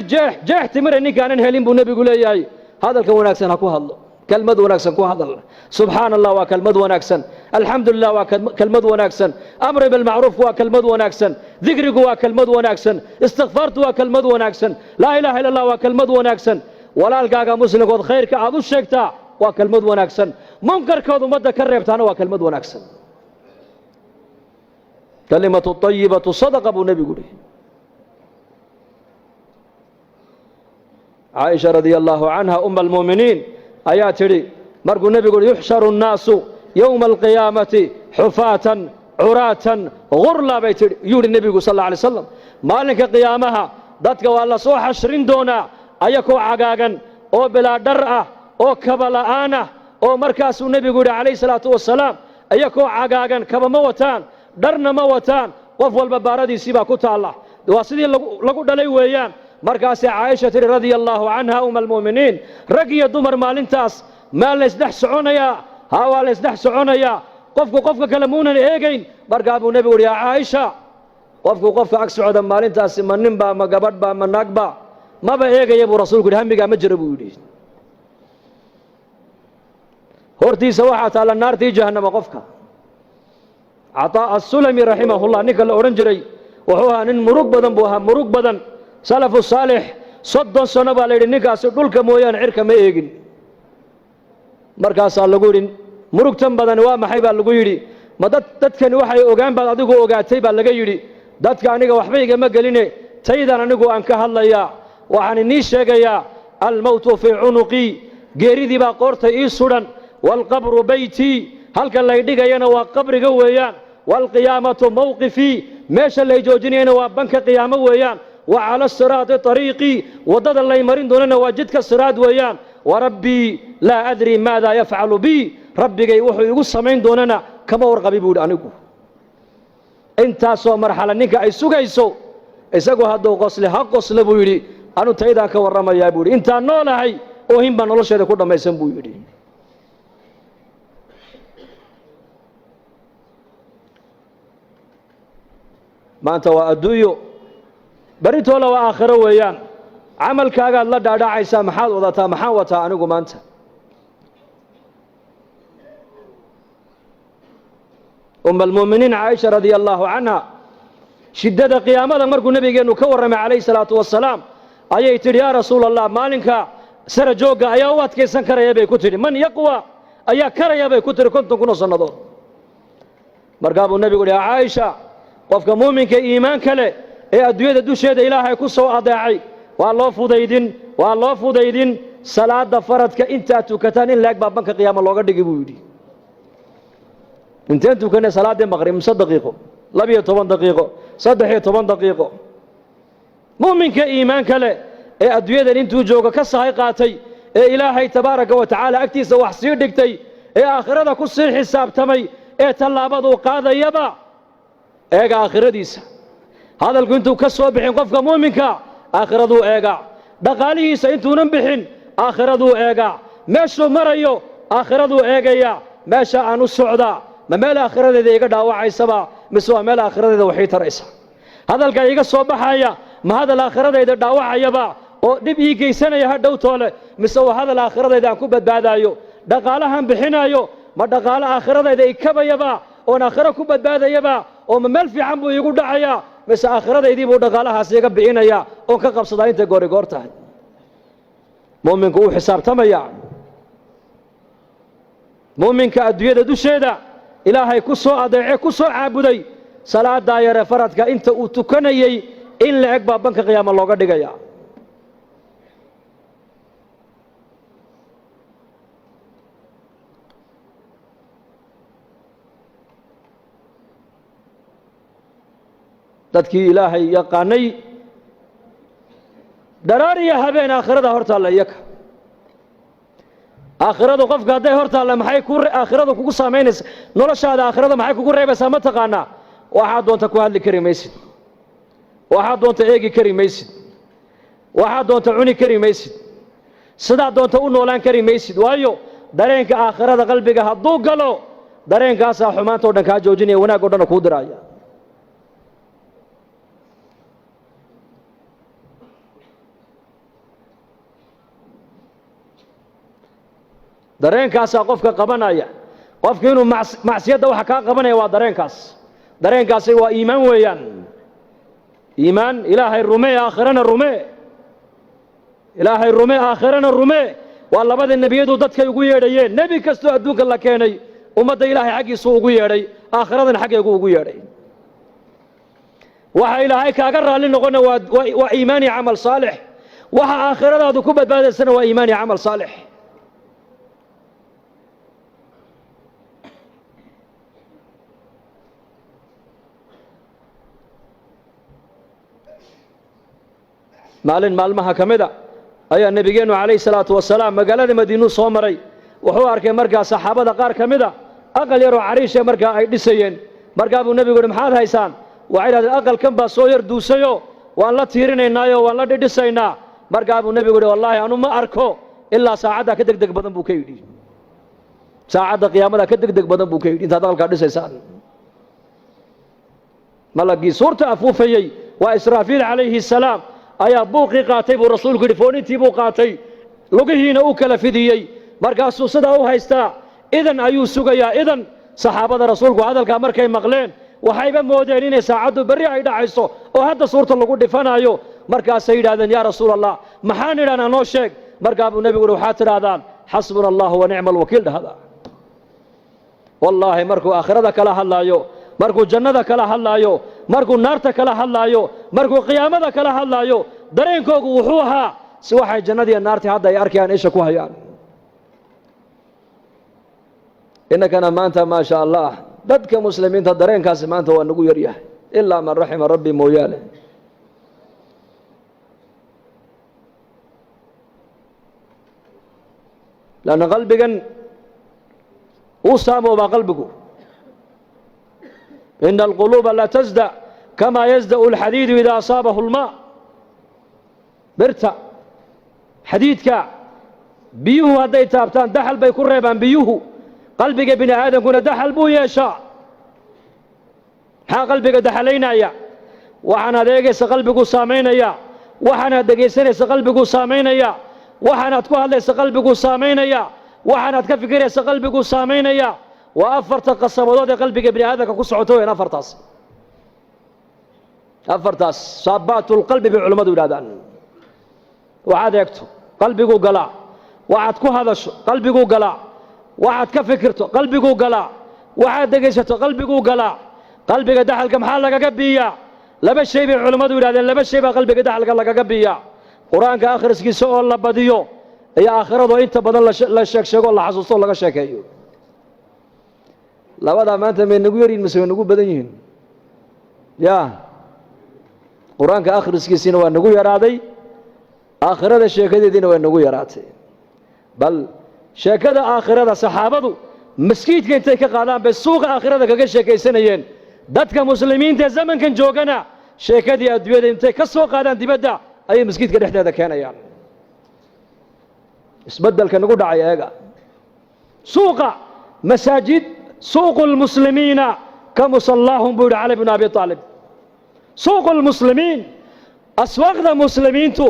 جيح تمر إني كان هلين بو نبي يقول ياي هذا الكون وناكسن هكو هالله كلمة وناكسن كو هذا سبحان الله وكلمة وناكسن الحمد لله وكلمة وناكسن أمر بالمعروف وكلمة وناكسن ذكرك وكلمة وناكسن استغفرت وكلمة وناكسن لا إله إلا الله وكلمة وناكسن ولا القاقا مسلم قد خير كعضو الشيكتا وكلمة وناكسن منكر كوضو مدى كريبتانا وكلمة وناكسن كلمة الطيبة صدق أبو نبي يقول عائشة رضي الله عنها أم المؤمنين آياتري مرقو النبي يقول يحشر الناس يوم القيامة حفاة عراة غرلا بيتري يقول النبي صلى الله عليه وسلم مالك قيامها ذاتك والله صوح 20 دونا أيكو عقاقا أو بلا درأة أو كبلاءانة أو مركز النبي يقول عليه الصلاة والسلام أيكو عقاقا كبا موتان درنا موتان قفوا البباردي سيبا كتا الله دواسدين لقو دلي ويان مركز عائشة رضي الله عنها أم المؤمنين رقية دمر مالنتاس ما لسدح سعونيا هوا لسدح سعونيا قفك كلمونا إيجين مركز أبو نبي يا عائشة قفك عكس عدم مالنتاس من نبا ما قبض با من نقبا ما بإيجي يا أبو رسول كل هم بقى مجربوا يدي هورتي سواحة على النار تي جهنم قفك عطاء السلمي رحمه الله نكال أورنجري وحوها نن مروق بدن بوها مروق بدن سلف الصالح soddon sano baa la yidhi ninkaasi dhulka mooyaane cirka ma eegin markaasaa lagu yidhi murugtan badani waa maxay baa lagu yidhi ma dadkani waxay ogaan baad adigu ogaatay baa laga yidhi dadka aniga waxba igama geline taydan anigu aan ka hadlayaa waxaan inii sheegayaa almowtu fii cunuqii geeridii baa qoorta ii sudhan waalqabru beytii halka lay dhigayana waa qabriga weeyaan waalqiyaamatu mawqifii meesha lay joojinayana waa banka qiyaamo weeyaan wa cala siraati ariiqii waddada lay marin doonana waa jidka siraad weeyaan warabbii laa adri maadaa yafcalu bii rabbigay wuxuu igu samayn doonana kama warqabi buu yidhi anigu intaasoo marxala ninka ay sugayso isagu hadduu qosle ha qosle buu yidhi anu taydaan ka warramayaa buu yidhi intaan noolahay oohin baa nolosheeda ku dhammaysan buu yidhi maanta waa adduunyo berritoola waa aakhiro weeyaan camalkaagaad la dhaadhacaysaa maxaad wadataa maxaan wataa anigu maanta almu'miniin caaisha radia allaahu canha shiddada qiyaamada markuu nebigeennu ka warramay calayhi salaatu wasalaam ayay tidhi yaa rasuula allah maalinka sara joogga ayaa u adkaysan karaya bay ku tidhi man yaqwa ayaa karaya bay ku tidhi 50 kun oo sannadood markaa buu nebigu yidhi caaisha qofka muuminka iimaanka leh ee adduunyada dusheeda ilaahay ku soo adeecay waa loo fudaydin salaada faradka intaad tukataan in laeg baa banka qiyaama looga dhigi buu yidhi inteen tukanay salaadii maqrib 3 daqiiqo 12 daqiiqo 13 daqiiqo muuminka iimaanka leh ee adduunyadan intuu joogo ka sahay qaatay ee ilaahay tabaaraka wa tacaala agtiisa wax sii dhigtay ee aakhirada ku sii xisaabtamay ee tallaabaduu qaadayaba eega aakhiradiisa hadalku intuu ka soo bixin qofka muuminka aakhraduu eegaa dhaqaalihiisa intuunan bixin aakhraduu eegaa meeshuu marayo aakhraduu eegayaa meesha aan u socdaa ma meel aakhiradeeda iga dhaawacaysaba mise waa meel aakhiradeeda waxii taraysa hadalka iga soo baxaya ma hadal aakhiradeeda dhaawacayaba oo dhib ii geysanaya ha dhowtoole mise waa hadal aakhiradeeda aan ku badbaadaayo dhaqaalahan bixinayo ma dhaqaalo aakhiradeeda ikabayaba oon aakhiro ku badbaadayaba oo ma meel fiican buu iigu dhacayaa mise aakhiradaydii buu dhaqaalahaas iga bixinayaa oon ka qabsadaa intay goorigoor tahay mu'minku wuu xisaabtamaya mu'minka adduunyada dusheeda ilaahay ku soo adeece ku soo caabuday salaadaa yare faradka inta uu tukanayey in la eg baa banka qiyaama looga dhigaya dadkii ilaahay yaqaanay daraariya habeen aakhirada hortaalla iyaka aakhiradu qofka hadday hortaalla maxay aakhiradu kugu saamaynaysa noloshaada aakhirada maxay kugu reebaysaa ma taqaanaa waxaad doonta ku hadli kari maysid waxaad doonta eegi kari maysid waxaad doonta cuni kari maysid sidaad doonta u noolaan kari maysid waayo dareenka aakhirada qalbiga hadduu galo dareenkaasaa xumaanta o dhan kaa joojinaya wanaag o dhanna kuu diraya dareenkaasaa qofka qabanaya qofka inuu macsiyadda waxa kaa qabanaya waa dareenkaasi waa iimaan weeyaan iimaan ilaahay rumee aakhirana rumee ilaahay rumee aakhirana rumee waa labada nebiyadu dadkay ugu yeedhayeen nebi kastoo adduunka la keenay ummadda ilaahay xaggiisuu ugu yeedhay aakhiradana xaggeegu ugu yeedhay waxa ilaahay kaaga raalli noqona waa iimaan iyo camal saalix waxa aakhiradaadu ku badbaadaysana waa iimaan iyo camal saalix maalin maalmaha ka mida ayaa nebigeennu calayhi salaatu wasalaam magaalada madiinuu soo maray wuxuu arkay markaa saxaabada qaar ka mida aqal yaroo cariishee markaa ay dhisayeen markaa buu nebigu yidhi maxaad haysaan waxay idhahdeen aqalkan baa soo yar duusayo waan la tiirinaynaayo waan la dhidhisaynaa markaa buu nebigu yidhi wallaahi anu ma arko ilaa saacaddaa ka degdeg badan buu ka yidhi saacadda qiyaamada ka degdeg badan buu ka yidhi intaad aqalkaa dhisaysaan malagii suurta afuufayey waa israafiil calayhi salaam ayaa buuqii qaatay buu rasuulku yidhi foonintii buu qaatay lugihiina uu kala fidiyey markaasuu sidaa u haystaa idan ayuu sugayaa idan saxaabada rasuulku hadalkaa markay maqleen waxayba moodeen inay saacaddu berri ay dhacayso oo hadda suurta lagu dhifanayo markaasay yidhahdeen yaa rasuul allah maxaan idhahnaa noo sheeg markaa buu nebigu uhi waxaad tidhaahdaan xasbuna allahu wa nicma alwakiil dhahda wallaahi markuu aakhirada kala hadlaayo markuu jannada kala hadlaayo markuu naarta kala hadlaayo markuu qiyaamada kala hadlaayo dareenkoogu wuxuu ahaa si waxay jannadiiyo naartii hadda ay arkayaan isha ku hayaan innakana maanta maa sha allah dadka muslimiinta dareenkaasi maanta waa nagu yar yahay ilaa man raxima rabbi mooyaane lanna qalbigan uu saamoobaa qalbigu ina alquluuba la tasda kamaa yasda'u alxadiidu idaa asaabahu almaa birta xadiidka biyuhu hadday taabtaan daxal bay ku reebaan biyuhu qalbiga bini aadamkuna daxal buu yeeshaa maxaa qalbiga daxalaynaya waxaanaad eegaysa qalbiguu saamaynaya waxaanaad dhegaysanaysa qalbiguu saamaynaya waxaanaad ku hadlaysa qalbiguu saamaynaya waxaanaad ka fikiraysa qalbiguu saamaynaya waa afarta qasabadood ee qalbiga bini aadamka ku socoto weyn afartaas saabaatlqalbi bay culimmadu yidhahdaan waxaad eegto qalbiguu galaa waxaad ku hadasho qalbiguu galaa waxaad ka fikirto qalbiguu galaa waxaad dhegaysato qalbiguu galaa qalbiga daxalka maxaa lagaga biiyaa laba shay bay culimmadu yidhahdeen laba shay baa qalbiga daxalka lagaga biiyaa qur-aanka akhriskiisa oo la badiyo iyo aakhirado inta badan la sheegsheego la xasuusto o laga sheekeeyo labadaa maanta may nagu yaryihin mise way nagu badan yihiin ya qur-aanka akhriskiisiina waa nagu yaraaday aakhirada sheekadeediina waa nagu yaraatay bal sheekada aakhirada saxaabadu maskiidka intay ka qaadaan bay suuqa aakhirada kaga sheekaysanayeen dadka muslimiinta ee zamankan joogana sheekadii adduunyada intay ka soo qaadaan dibadda ayay maskiidka dhexdeeda keenayaan isbeddelka nagu dhacay eega suuqa masaajid suuqu lmuslimiina ka musallaahum buu yidhi cali bnu abi aalib suuqu lmuslimiin aswaaqda muslimiintu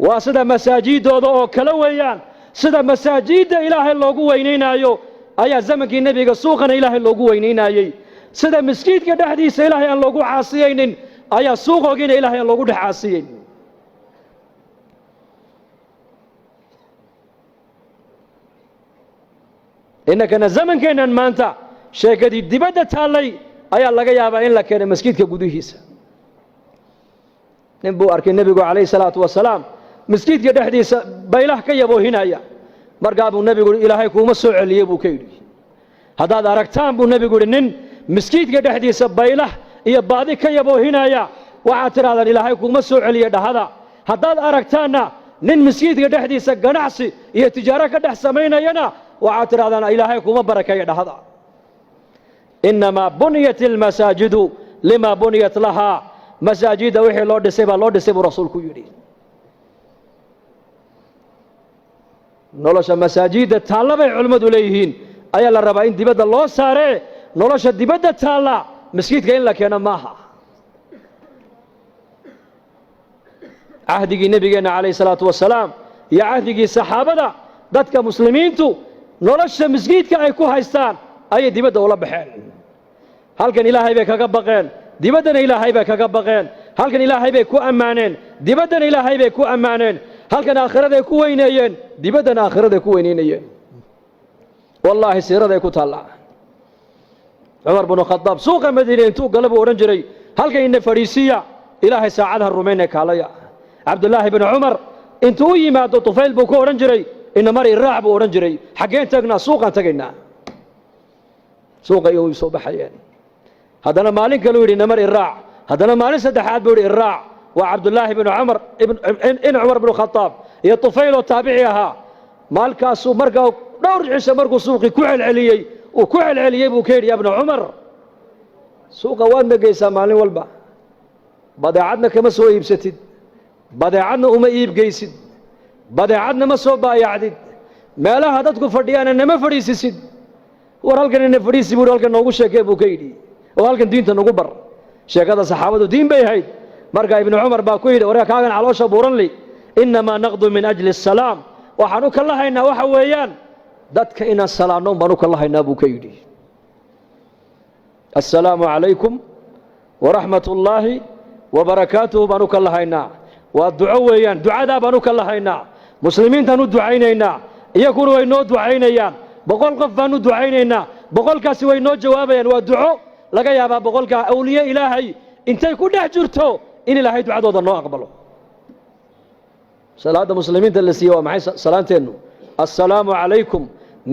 waa sida masaajidooda oo kale weeyaan sida masaajidda ilaahay loogu weynaynaayo ayaa zamankii nebiga suuqana ilaahay loogu weynaynayey sida maskiidka dhexdiisa ilaahay aan loogu caasiyaynin ayaa suuqoogiina ilaahay aan loogu dhex caasiyeyn innakana zamankeennan maanta sheekadii dibadda taallay ayaa laga yaabaa in la keenay maskiidka gudihiisa nin buu arkay nebigu calayhi salaatu wasalaam maskiidka dhexdiisa baylah ka yaboohinaya markaa buu nebigu yidhi ilaahay kuuma soo celiye buu ka yidhi haddaad aragtaan buu nebigu yidhi nin maskiidka dhexdiisa baylah iyo baadi ka yaboohinaya waxaad tidhahdaan ilaahay kuuma soo celiye dhahada haddaad aragtaanna nin maskiidka dhexdiisa ganacsi iyo tijaaro ka dhex samaynayana waxaad tidhahdaan ilaahay kuuma barakeeya dhahada innamaa buniyat almasaajidu lima buniyat lahaa masaajidda wixii loo dhisay baa loo dhisay buu rasuulku yidhi nolosha masaajidda taalla bay culimmadu leeyihiin ayaa la rabaa in dibadda loo saaree nolosha dibadda taalla maskiidka in la keeno maaha cahdigii nebigeenna calayhi salaatu wasalaam iyo cahdigii saxaabada dadka muslimiintu nolosha maskiidka ay ku haystaan ayay dibadda ula baxeen halkan ilaahay bay kaga baqeen dibaddana ilaahay bay kaga baqeen halkan ilaahay bay ku ammaaneen dibaddana ilaahay bay ku ammaaneen halkan aakhiraday ku weyneeyeen dibaddana aakhiraday ku weynaynayeen wallaahi siiraday ku taallaa cumar binu khadaab suuqa madiine intuu gala buu odhan jiray halkan ina fadhiisiya ilaahay saacadaha rumayne kaalaya cabdullaahi binu cumar intuu u yimaado tufayl buu ku odhan jiray ina mari raac buu odhan jiray xaggeen tagnaa suuqaan tagaynaa suuqa iyo way soo baxayeen haddana maalin kaluu yidhi ina mari raac haddana maalin saddexaad buu yidhi iraac waa cabdullaahi binu cumar in cumar binu khadaab iyo tufayl oo taabici ahaa maalkaasuu markaa dhowr cisho markuu suuqii ku celceliyey uu ku celceliyey buu ka yidhi ya bna cumar suuqa waad megaysaa maalin walba badeecadna kama soo iibsatid badeecadna uma iibgeysid badeecadna ma soo baayacdid meelaha dadku fadhiyaana nama fadhiisisid war halkan ina fadhiisi buu halkan noogu sheekee buu ka yidhi oo halkan diinta nagu bar sheekada saxaabadu diin bay ahayd markaa ibnu cumar baa ku yidhi waryaa kaagan caloosha buuranli innamaa naqdu min ajli asalaam waxaan u kala haynaa waxa weeyaan dadka inaan salaanno baan u kala haynaa buu ka yidhi assalaamu calaykum waraxmat ullaahi wabarakaatuhu baan u kala haynaa ودعاء ويان دعاء بانو كلهينا مسلمين تنو دعينينا iyaguna way noo ducaynayaan boqol qof baanu ducaynaynaa boqolkaasi way noo jawaabayaan waa duco laga yaabaa boqolka awliye ilaahay intay ku dhex jirto in ilaahay ducadooda noo aqbalo salaada muslimiinta la siiyo waa maxay salaanteenu assalaamu calaykum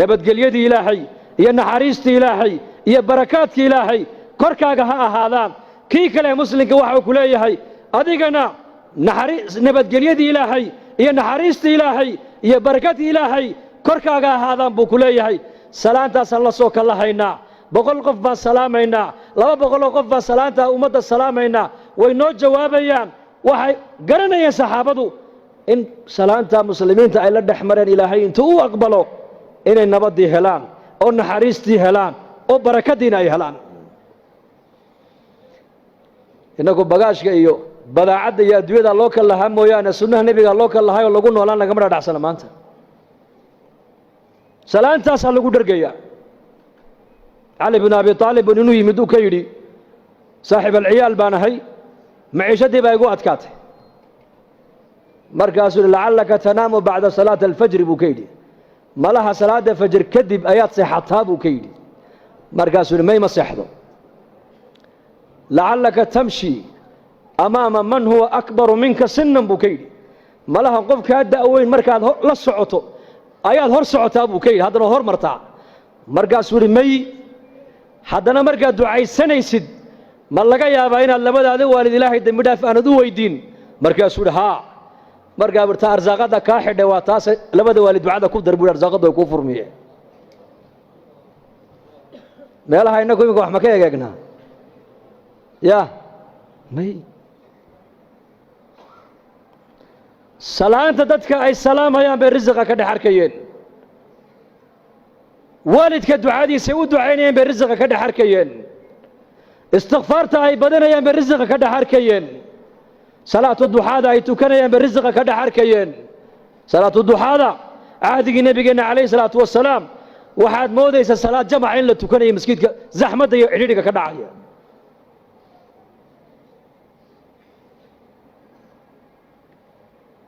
nabadgelyadii ilaahay iyo naxariistii ilaahay iyo barakaadkii ilaahay korkaaga ha ahaadaan kii kale muslimka waxa uu ku leeyahay adigana nabadgelyadii ilaahay iyo naxariistii ilaahay iyo barakadii ilaahay korkaaga ahaadaan buu ku leeyahay salaantaasaan la soo kallahaynaa boqol qof baan salaamaynaa 200 qof baan salaanta ummadda salaamaynaa way noo jawaabayaan waxay garanayeen saxaabadu in salaanta muslimiinta ay la dhexmareen ilaahay intuu u aqbalo inay nabadii helaan oo naxariistii helaan oo barakadiina ay helaan inagu bagaashka iyo badaacadda iyo adduunyada loo kala lahaa mooyaane sunnaha nebiga loo kala lahaayoo lagu noolaan lagama dhadhacsana maanta salaantaasaa lagu dhergaya cali bin abi aalib inuu yimid uu ka yidhi saaxib alciyaal baan ahay maciishadii baa igu adkaatay markaasuu yidhi lacallaka tanaamu bacda salaati alfajri buu ka yidhi malaha salaada fajr kadib ayaad seexataa buu ka yidhi markaasuu yidhi mayma seexdo lacallaka tamshi amaama man huwa akbaru minka sinan buu ka yidhi malaha qofkaa da'weyn markaad la socoto ayaad hor socotaa buu ka yidhi haddana hor martaa markaasuu yidhi may haddana markaad ducaysanaysid ma laga yaabaa inaad labadaada waalid ilaahay dembi dhaaf aanad u weydiin markaasuu yidhi haa markaa birta arsaaqada kaa xidhay waa taas labada waalid ducada ku dar buu arsaaqadu ay kuu furmiyeen meelaha innagu iminka wax ma ka egeegnaa ya may salaanta dadka ay salaamayaan bay risiqa ka dhex arkayeen waalidka ducadiisa u ducaynayeen bay risiqa ka dhex arkayeen istikfaarta ay badanayaan bay risiqa ka dhex arkayeen salaatu duxaada ay tukanayaan bay risiqa ka dhex arkayeen salaatu duxaada cahdigii nabigeena calayhi salaatu wasalaam waxaad moodaysaa salaad jamaca in la tukanayo masjidka zaxmadda iyo cidhiidhiga ka dhacaya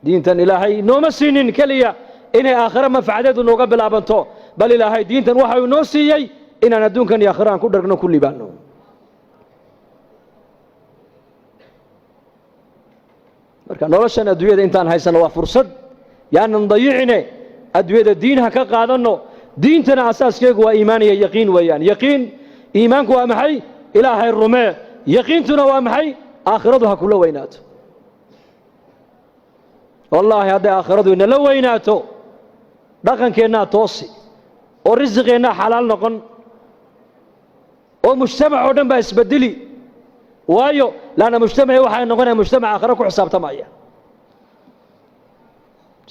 diintan ilaahay nooma siinin keliya inay aakhiro manfacadeedu nooga bilaabanto bal ilaahay diintan waxa uu noo siiyey inaan adduunkan iyo aakhiro aan ku dhargno ku libaanno marka noloshan adduunyada intaan haysano waa fursad yaanan dayicine adduunyada diinha ka qaadanno diintana asaaskeegu waa iimaan iyo yaqiin weeyaan yaqiin iimaanku waa maxay ilaahay rumee yaqiintuna waa maxay aakhiradu ha kula weynaato wallaahi hadday aakhiradu inala weynaato dhaqankeennaa toosi oo risiqeennaa xalaal noqon oo mujtamac oo dhan baa isbedeli waayo laanna mujtamaci waxay noqonaya mujtamac aakhiro ku xisaabtamaya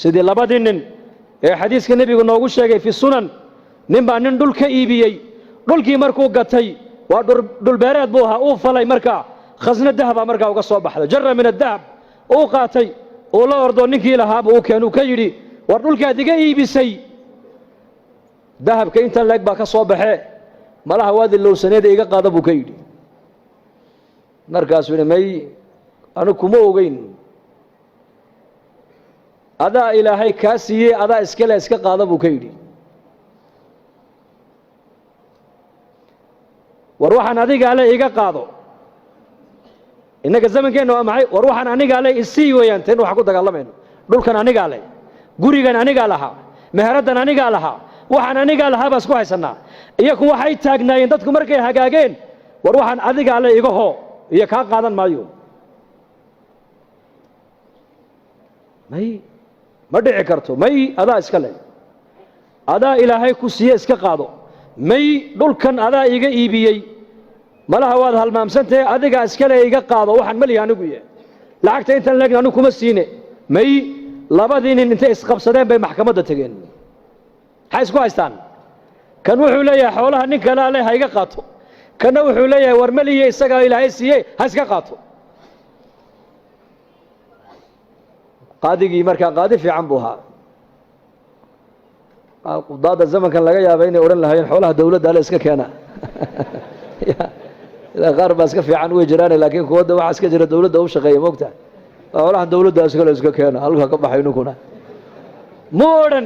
sidii labadii nin ee xadiiska nebigu noogu sheegay fi sunan nin baa nin dhul ka iibiyey dhulkii markuu gatay waa dhulbeereed buu ahaa uu falay markaa khasna dahaba markaa uga soo baxday jara min adahab uu qaatay uu la ordo ninkii lahaaba uu keenuu ka yidhi war dhulkaad iga iibisay dahabka intan leeg baa ka soo baxee malaha waad ilowsaneeda iga qaada buu ka yidhi markaasuu yidhi may anu kuma ogeyn adaa ilaahay kaa siiyey adaa iskale iska qaada buu ka yidhi war waxaan adigaa le iga qaado innaga zamankeenna waa maxay war waxaan anigaa le isii weeyaan teen waxaan ku dagaalamayno dhulkan anigaa le gurigan anigaa lahaa meheraddan anigaa lahaa waxaan anigaa lahaa baa isku haysannaa iyaku waxay taagnaayeen dadku markay hagaageen war waxaan adigaa le iga hoo iyo kaa qaadan maayo may ma dhici karto may adaa iska le adaa ilaahay ku siiye iska qaado may dhulkan adaa iga iibiyey malaha waad halmaamsantahe adigaa iskale iga qaado waxaan malihi anigu ye lacagta intan leegna anigu kuma siine may labadii nin intay isqabsadeen bay maxkamadda tegeen maxay isku haystaan kan wuxuu leeyahay xoolaha nin kalaa leh ha iga qaato kanna wuxuu leeyahay war maliye isagaa ilaahay siiye ha iska qaato qaadigii markaa qaadi fiican buu ahaa qudaada zamankan laga yaaba inay odhan lahaayeen xoolaha dawladda ale iska keena qaar baa iska fiican way jiraan laakiin kuwadda waxaa iska jira dawladda u shaqeeya moogtahay xoolaha dawladda iskale iska keena halka ka baxayno kuna moodan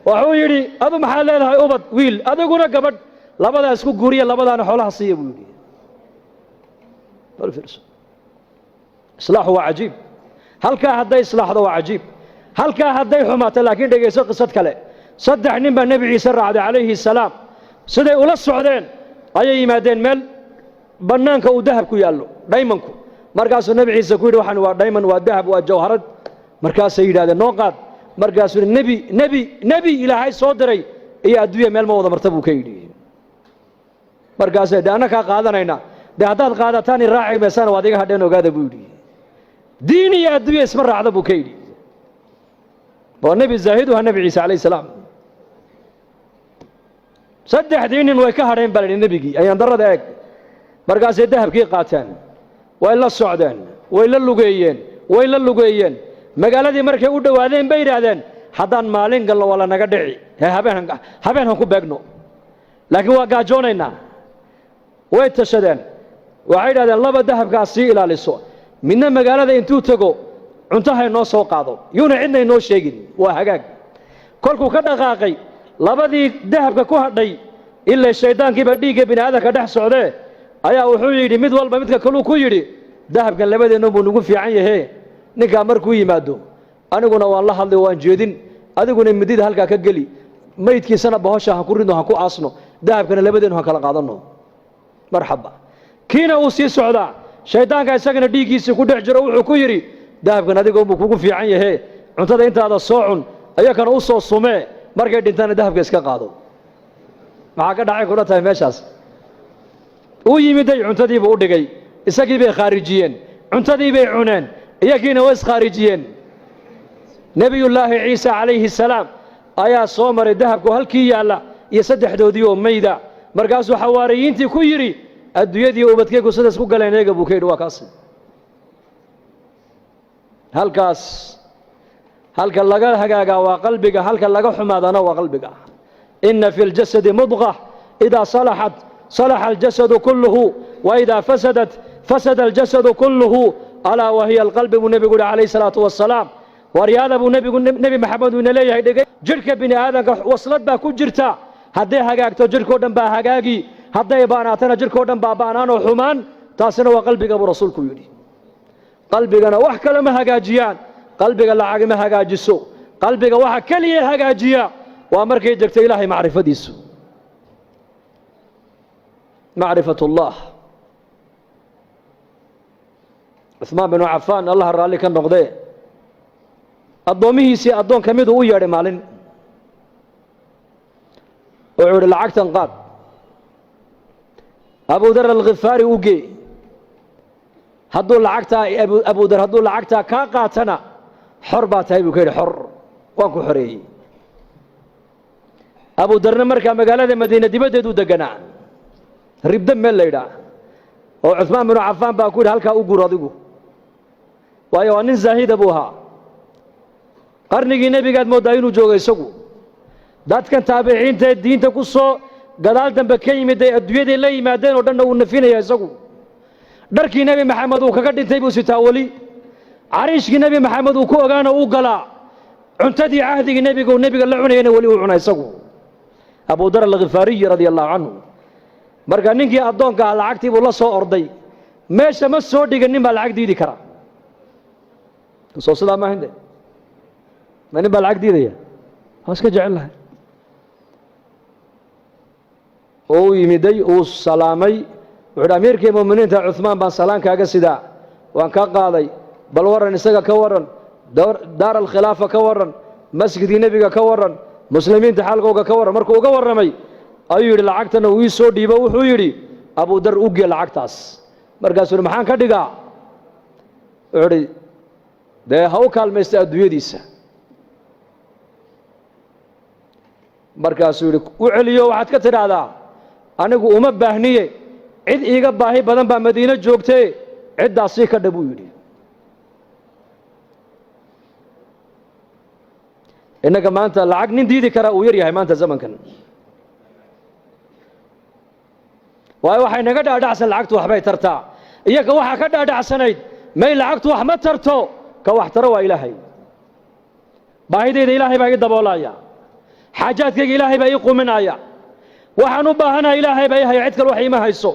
wuxuu yiri adu maxaa leedahay ubad wiil adiguna gabadh labada isku guuriya labadaana xoolaha siiya buu yiri balfirs islaahu waa ajiib halka haday islaahdo waa ajiib halka haday xumaato laakiin dhageyso qisad kale saddex nin baa nabi ciise raacday calayhi salaam siday ula socdeen ayay yimaadeen meel banaanka uu dahab ku yaallo diamondku markaasuu nabi ciise ku yidhi waxaan waa diamond waa dahab waa jawharad markaasay yidhahdeen noo qaad markaasuu nebi ilaahay soo diray iyo adduunya meel ma wada marta buu ka yidhi markaasay de anna kaa qaadanayna de haddaad qaadataan i raaci maysana waad iga hadheen ogaada buu yidhi diin iyo adduunya isma raacda buu ka yidhi waa nebi zaahiduha nebi ciise calayhi salaam saddexdii nin way ka hadheen baa lidhi nebigii ayaan darrada eeg markaasay dahabkii qaateen way la socdeen way la lugeeyeen magaaladii markay u dhowaadeen bay yidhaahdeen haddaan maalin galno waa lanaga dhici habeen han ku beegno laakiin waa gaajoonaynaa way tashadeen waxay yidhahdeen laba dahabkaas sii ilaaliso midna magaalada intuu tego cuntahay noo soo qaado yuuna cidna inoo sheegin waa hagaag kolkuu ka dhaqaaqay labadii dahabka ku hadhay ilaa shaydaankiiba dhiigga bini aadamka dhex socdee ayaa wuxuu yidhi mid walba midka kaluu ku yidhi dahabkan labadeennu buu nagu fiican yahe ninkaa markuu yimaado aniguna waan la hadlay waan jeedin adiguna midida halkaa ka geli maydkiisana bahosha ha ku ridno ha ku aasno dahabkana labadeennu ha kala qaadanno marxaba kiina uu sii socdaa shaydaanka isagana dhiiggiisii ku dhex jiro wuxuu ku yidhi dahabkan adiga unbuu kugu fiican yahe cuntada intaada soo cun ayakana u soo sumee markay dhintaana dahabka iska qaado maxaa ka dhacay kula tahay meeshaas uu yimiday cuntadiibuu u dhigay isagii bay khaarijiyeen cuntadii bay cuneen iyagiina way iskhaarijiyeen nebiyullaahi ciise calayhi salaam ayaa soo maray dahabku halkii yaalla iyo saddexdoodii oo mayda markaasuu xawaariyiintii ku yidhi adduunyadii ubadkaygu sidaas ku galeen eega buu ka yidhi waa kaas halkaas halka laga hagaagaa waa qalbiga halka laga xumaadana waa qalbiga inna fi ljasadi mudqa idaa salaxat salaxa aljasadu kulluhu wa idaa fasadat fasada aljasadu kulluhu alaa wahiya alqalbi buu nebigu yihi calayhi salaatu wassalaam waryaada buu nebi maxamed uu ina leeyahay dhegay jidhka bini aadamka waslad baa ku jirta hadday hagaagto jidhkao dhan baa hagaagi hadday baanaatana jidhkao dhan baa baanaanoo xumaan taasina waa qalbiga buu rasuulku yidhi qalbigana wax kale ma hagaajiyaan qalbiga lacag ma hagaajiso qalbiga waxa keliya hagaajiya waa markay degto ilaahay macrifadiisu macrifatullah cuثmaan binu cafaan allah raalli ka noqdee addoomihiisii addoon ka miduu u yeedhay maalin wuxuu idhi lacagtan qaad abudar alkhifaari u gee hadduu lacagtaa abudar hadduu lacagtaa kaa qaatana xor baa tahay buu ka yidhi xor waan ku xoreeyey abudarna markaa magaalada madiina dibaddeeduu deganaa ribda meel la yidhaah oo cuثmaan binu cafaan baa ku yidhi halkaa u gur adigu waayo waa nin zaahida buu ahaa qarnigii nebigaad mooddaa inuu joogo isagu dadkan taabiciinta ee diinta ku soo gadaal dambe ka yimid ay adduunyaday la yimaadeen oo dhanna uu nafinaya isagu dharkii nebi maxamed uu kaga dhintay buu sitaa weli cariishkii nebi maxamed uu ku ogaana uu galaa cuntadii cahdigii nebiga uu nebiga la cunayana weli uu cuna isagu abudar alkhifaariyi radia allahu canhu marka ninkii addoonka ah lacagtii buu la soo orday meesha ma soo dhigan nin baa lacag diidi kara soo sidaa ma ahinde ma nin baa lacag diidaya waa iska jecel lahay oo u yimiday uu salaamay wuxuu hi amiirkii mu'miniinta cuثmaan baan salaankaaga sidaa waan ka qaaday bal warran isaga ka warran daar alkhilaafa ka warran masjidkii nebiga ka warran muslimiinta xaalkooga ka warran markuu uga warramay ayuu yidhi lacagtana uu ii soo dhiibo wuxuu yidhi abudar u gee lacagtaas markaasuu yidhi maxaan ka dhigaa wuxuu idhi dee ha u kaalmaysta adduunyadiisa markaasuu yidhi u celiyo waxaad ka tidhaahdaa anigu uma baahniye cid iiga baahi badan baa madiine joogtee ciddaas sii ka dha buu yidhi innaga maanta lacag nin diidi karaa uu yar yahay maanta zamankan waayo waxay naga dhaadhacsan lacagtu waxbay tartaa iyaga waxaa ka dhaadhacsanayd may lacagtu wax ma tarto كواحتروا إلهي باهيدي إلهي باقي دبولايا حاجاتك إلهي باقي قومنايا وحنوبة هنا إلهي باقي هيعدك الوحي ما هيسو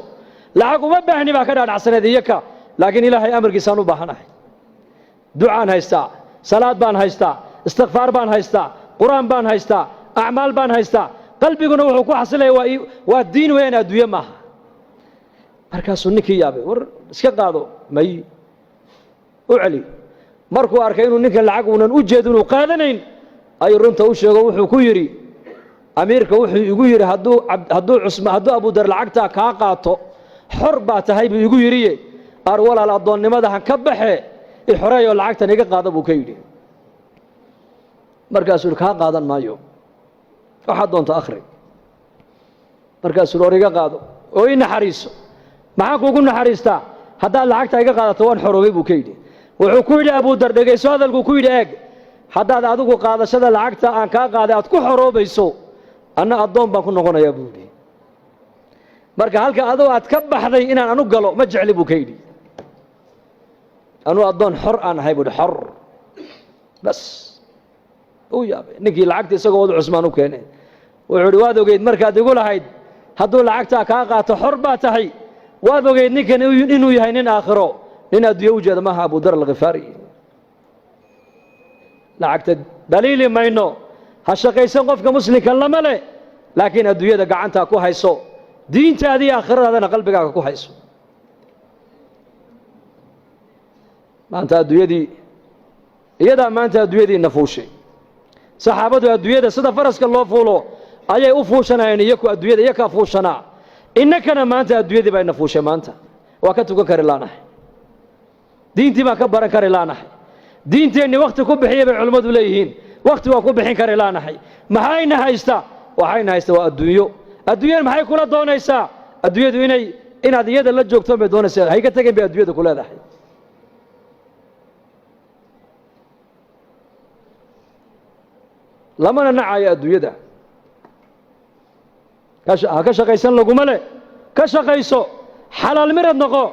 لعقو مبهني باكدا عسنة ديكا لكن إلهي أمر قسانو بهنا دعاء هيستا صلاة بان هيستا استغفار بان هيستا قرآن بان هيستا أعمال بان هيستا قلبي قنوح وكو حصله والدين وين أدوية معها markaasuu ninkii yaabay war iska qaado may u celi markuu arkay inuu ninka lacag uunan u jeedin uu qaadanayn ay runta u sheego wuxuu ku yiri amiirka wuxuu igu yiri hadduu Abu Dar lacagta ka qaato xor baa tahay buu igu yiri ar walaal adoonnimada han ka baxe i xoreeyo lacagtan iga qaado buu ka yiri markaasuu ka qaadan maayo waxa doonto akhri markaasuu iga qaado oo ina xariiso maxaa kuugu naxariistaa haddaad lacagta iga qaadato waan xoroobay buu ka yidhi wuxuu ku yidhi Abu Dar dhegayso hadalku ku yidhi eeg haddaad adigu qaadashada lacagta aan kaa qaaday aad ku xoroobayso anna addoon baan ku noqonayaa buu yidhi marka halka adoo aad ka baxday inaan anu galo ma jecli buu ka yidhi anu addoon xor aan ahay buu xor bas uu yaabay ninkii lacagta isagoo wada Cusmaan u keenay wuxuu yidhi waad ogeyd markaad igu lahayd hadduu lacagta kaa qaato xor baa tahay waad ogeyd ninkan inuu yahay nin aakhiro nin adduunyo u jeeda maaha Abu Dar al-Ghifari lacagta daliili mayno ha shaqaysan qofka muslimka lama leh laakiin adduunyada gacanta ku hayso diintaadii aakhiradaadana qalbigaaga ku hayso maanta adduunyadii nafuushay saxaabadu adduunyada sida faraska loo fuulo ayay u fuushanayeen iyaku adduunyada iyaka fuushanaa innakana maanta adduunyadii bay nafuushay maanta waa ka tukan kari laanahay diintii baan ka baran kari laanahay diinteenni waqti ku bixiya bay culimmadu leeyihiin waqti waa ku bixin kari laanahay maxayna haysta waxayna haysta waa adduunyada maxay kula doonaysaa adduunyadu inaad iyada la joogto bay doonaysaa hay ka tagin bay adduunyada ku leedahay lamana nacayo adduunyada ka shaqaysan laguma leh ka shaqayso xalaal mirad noqo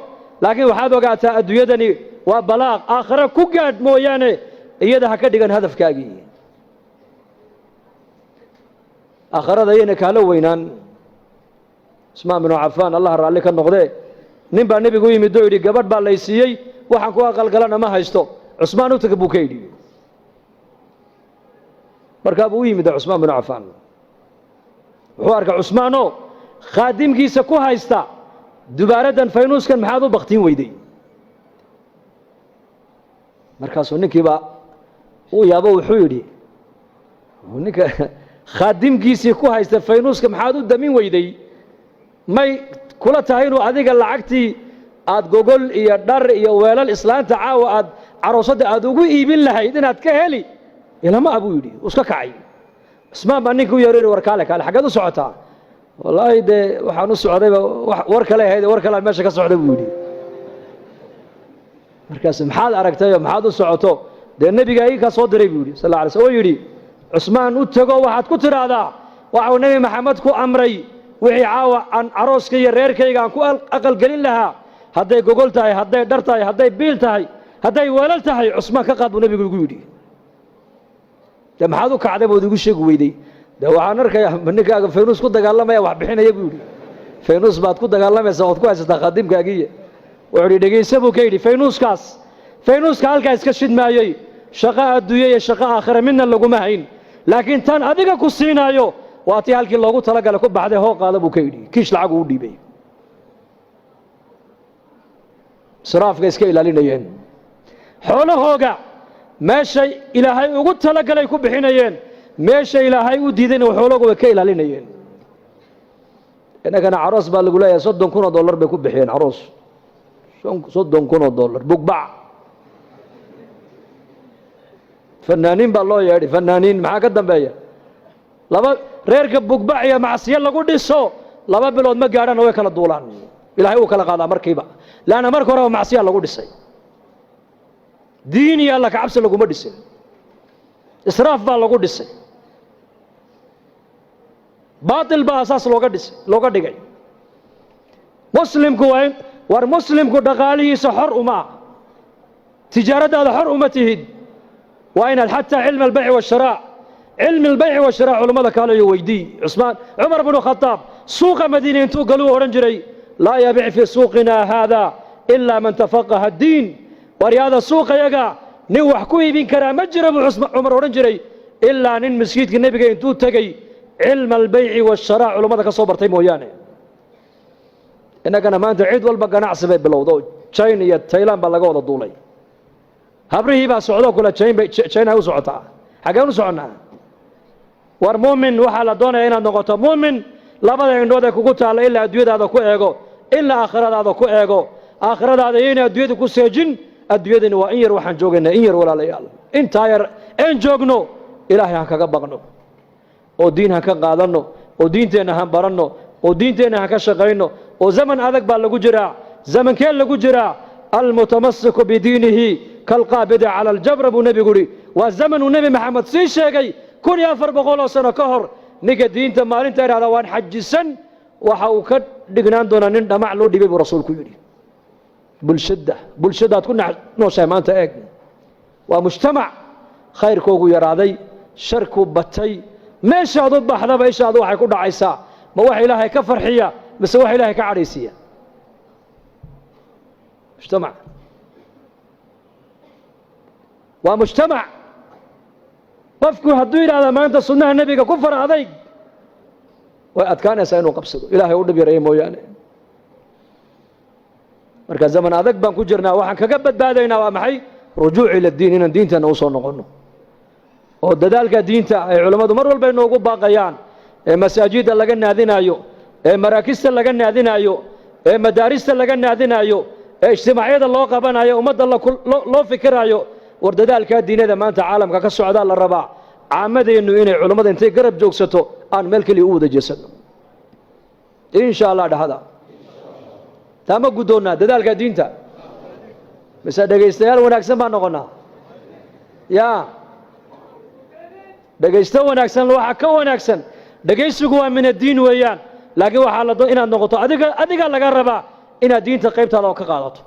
laakiin waxaad ogaataa adduunyadani waa balaaq aakhira ku gaadh mooyaane iyada ha ka dhigan hadafkaagii aakhirada ayayna kaala weynaan Usmaan bin Affan Allah raalli ka noqdee nin baa nabigu yimid oo yidhi gabadh baa lay siiyey waxaan ku aqalgalana ma haysto Usmaan u tagay buu ka yidhi markaa buu yimid Usmaan bin Affan wuxuu arkay Usmaano khaadimkiisa ku haysta dubaaradan faynuuskan maxaad u baqtiin weyday markaasuu ninkiiba uu yaabo wuxuu yidhi ninka khaadimkiisii ku haysta faynuuska maxaad u damin weyday may kula tahay inuu adiga lacagtii aad gogol iyo dhar iyo weelal islaanta caawa aad caroosada aad ugu iibin lahayd inaad ka heli ilama abuu yidhi iska kacay Usmaan baa ninkii u yeeray war kaale xageed u socotaa wallaahi de waxaan u socdayba war kale ahayd war kale meesha ka socday buu yidhi markaas maxaad aragtay maxaad u socoto de nabiga ay ka soo diray buu yidhi sallallahu alayhi wasallam oo yidhi Usmaan u tago waxaad ku tiraahdaa waxa uu nabi maxamed ku amray wixii caawa aan arooska iyo reerkayga aan ku aqal galin lahaa hadday gogol tahay hadday dhar tahay hadday biil tahay hadday weelal tahay Usmaan ka qaad buu nabigu ugu yidhi de maxaad u kacday buu igu sheeg weyday de waxaan arkayaa ninkaaga faynuus ku dagaalamaya wax bixinaya buu yidhi faynuus baad ku dagaalamaysaa ood ku haysataa khadimkaagiiya wuxuu yidhi dhegaysa buu ka yidhi faynuuska halkaa iska shidmaayey shaqo adduunye iyo shaqo aakhira midna laguma hayn laakiin tan adiga ku siinaayo waa tii halkii loogu talagalay ku baxday hoo qaada buu ka yidhi kiish lacag uu dhiibay israafka iska ilaalinayeen xoolahooga meeshay ilaahay ugu talagalay ku bixinayeen meesha ilaahay u diidayna xoolahooga way ka ilaalinayeen inagana caroos baa lagu leeyahay $30,000 bay ku bixiyeen caroos $30,000 bugbac fanaaniin baa loo yeedhay fanaaniin maxaa ka dambeeya laba reerka bugbac iyo macsiyo lagu dhiso 2 bilood ma gaadhaan way kala duulaan ilaahay uu kala qaadaa markiiba laana marka hore macsiyo lagu dhisay diin iyo alla ka cabsi laguma dhisin israaf baa lagu dhisay baatil baa asaas looga dhigay muslimku war muslimku dhaqaalihiisa xor uma تجارة هذا حر أمتهد وإن حتى علم البيع والشراء علم البيع والشراء علماء قالوا يويدي عثمان عمر بن الخطاب سوق مدينة انتو قالوا ورنجري لا يبيع في سوقنا هذا إلا من تفقه الدين ورياضة السوق يقع نوح كوي بين كرام مجرب عمر ورنجري إلا نن مسجد النبي انتو تقي علم البيع والشراء علماء كصبرتي مويانه إنك أنا ما أنت عيد والبقى نعصب بالوضوء شين يا تايلاند بلغوا الدولي هبريه بقى سعودة كلها شين هاو سعودة حاجة سعودنا والمؤمن وحال دونا هنا نقطة مؤمن لا بد أن نودك كوتا على إلا أدوية هذا كو إيجو إلا آخرة هذا كو إيجو آخرة هذا هنا أدوية كو سجن أدوية وإير وحن جوجنا إير ولا ليال إن تاير إن جوجنو إلهي هكذا بغنو ودين هكذا قادنو ودين تنا هم برنو ودين تنا هكذا شقينو وزمن هذاك بالجرا زمن كان لجرا المتمسك بدينه كالقابض على الجبر أبو نبي قولي والزمن النبي محمد سيشاقي كل يافر بقوله سنة كهر نيجا دين تمارين تير على وان حج سن وحوكت دقنان دونا نندا معلو دي بيبو رسول كيوري بالشدة تكون نوشا ما انت ايق ومجتمع خير كوكو يرادي شركو بطي ما شادو بحضا بيشادو حيكون عيسى ما وحي إلهي كفرحية بس وحي إلهي كعريسية مجتمع ومجتمع قفكو هدوين هذا ما أنت سنة النبي كفر هذيك وأتكان يسألون قبصدوا إلهي يقول نبي رأيه مويانه مركز زمن هذاك بانكو جرنا وحن كقبت بعدين ومحي رجوع إلى الدين إن الدين تنوصل نقولنا ودذلك الدين تا علماء مر بينه وقوب باقيان مساجد اللي قلنا هذين أيو مراكز اللي قلنا هذين أيو مدارس اللي قلنا هذين أيو اجتماعيات الله قبنا أيو ومد الله كل لو فكر أيو وردذلك الدين هذا ما أنت عالم كالسعوداء للرباع عامده إنه إن علماء أنت قرب جوكسته أن ملك اللي يود جسد إن شاء الله هذا تام قدونا ذلك الدين تا بس دقيستيال وناكسن ما نقولنا يا دقيستو وناكسن لو حكوا وناكسن دقيستوا من الدين ويان لكن وحال الله إن النقطة أديك الله قربا إن الدين تقيبت الله كقالته